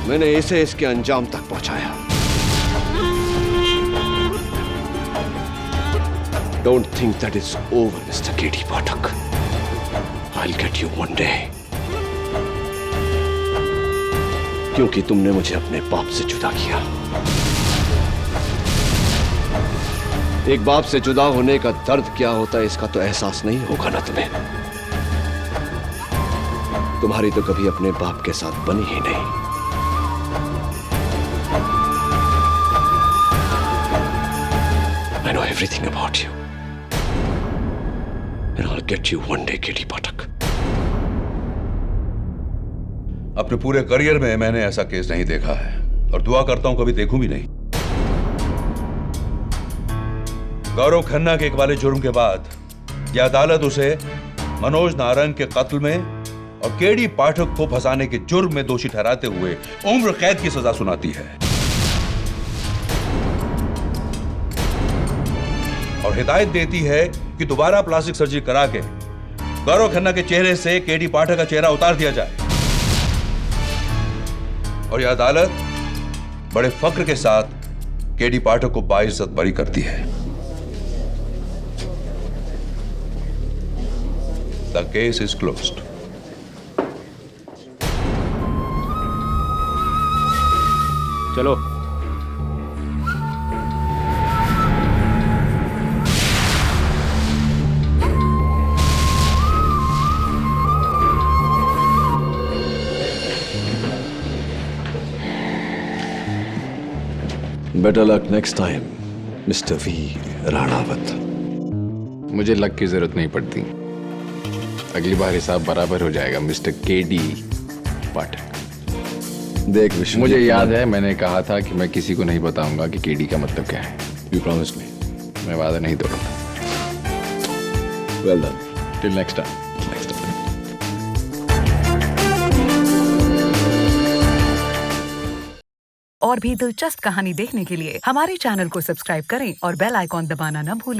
मैंने इसे इसके अंजाम तक पहुंचाया। Don't think that it's over, Mr. K.D. Pathak. I'll get you one day. क्योंकि तुमने मुझे अपने बाप से जुदा किया। एक बाप से जुदा होने का दर्द क्या होता है, इसका तो एहसास नहीं होगा ना तुम्हें। तुम्हारी तो कभी अपने बाप के साथ बनी ही नहीं। I know everything about you. And I'll get you one day, K.D. Pathak. अपने पूरे करियर में मैंने ऐसा केस नहीं देखा है, और दुआ करता हूं कभी देखूं भी नहीं। गौरव खन्ना के इकबाली जुर्म के बाद यह अदालत उसे मनोज नारंग के कत्ल में और केडी पाठक को फंसाने के जुर्म में दोषी ठहराते हुए उम्र कैद की सजा सुनाती है, और हिदायत देती है कि दोबारा प्लास्टिक सर्जरी करा के गौरव खन्ना के चेहरे से केडी पाठक का चेहरा उतार दिया जाए। और यह अदालत बड़े फक्र के साथ केडी पाठक को बाइज्जत बरी करती है। The case is closed. चलो। Better luck next time, mister V Ranawat. मुझे लक की जरूरत नहीं पड़ती, अगली बार हिसाब बराबर हो जाएगा मिस्टर केडी पाठक। देख विश्व, मुझे याद है मैंने कहा था कि मैं किसी को नहीं बताऊंगा कि केडी का मतलब क्या है। You promise me. मैं वादा नहीं तोड़ूंगा। Well done. Till next time. और भी दिलचस्प कहानी देखने के लिए हमारे चैनल को सब्सक्राइब करें और बेल आइकॉन दबाना न भूलें।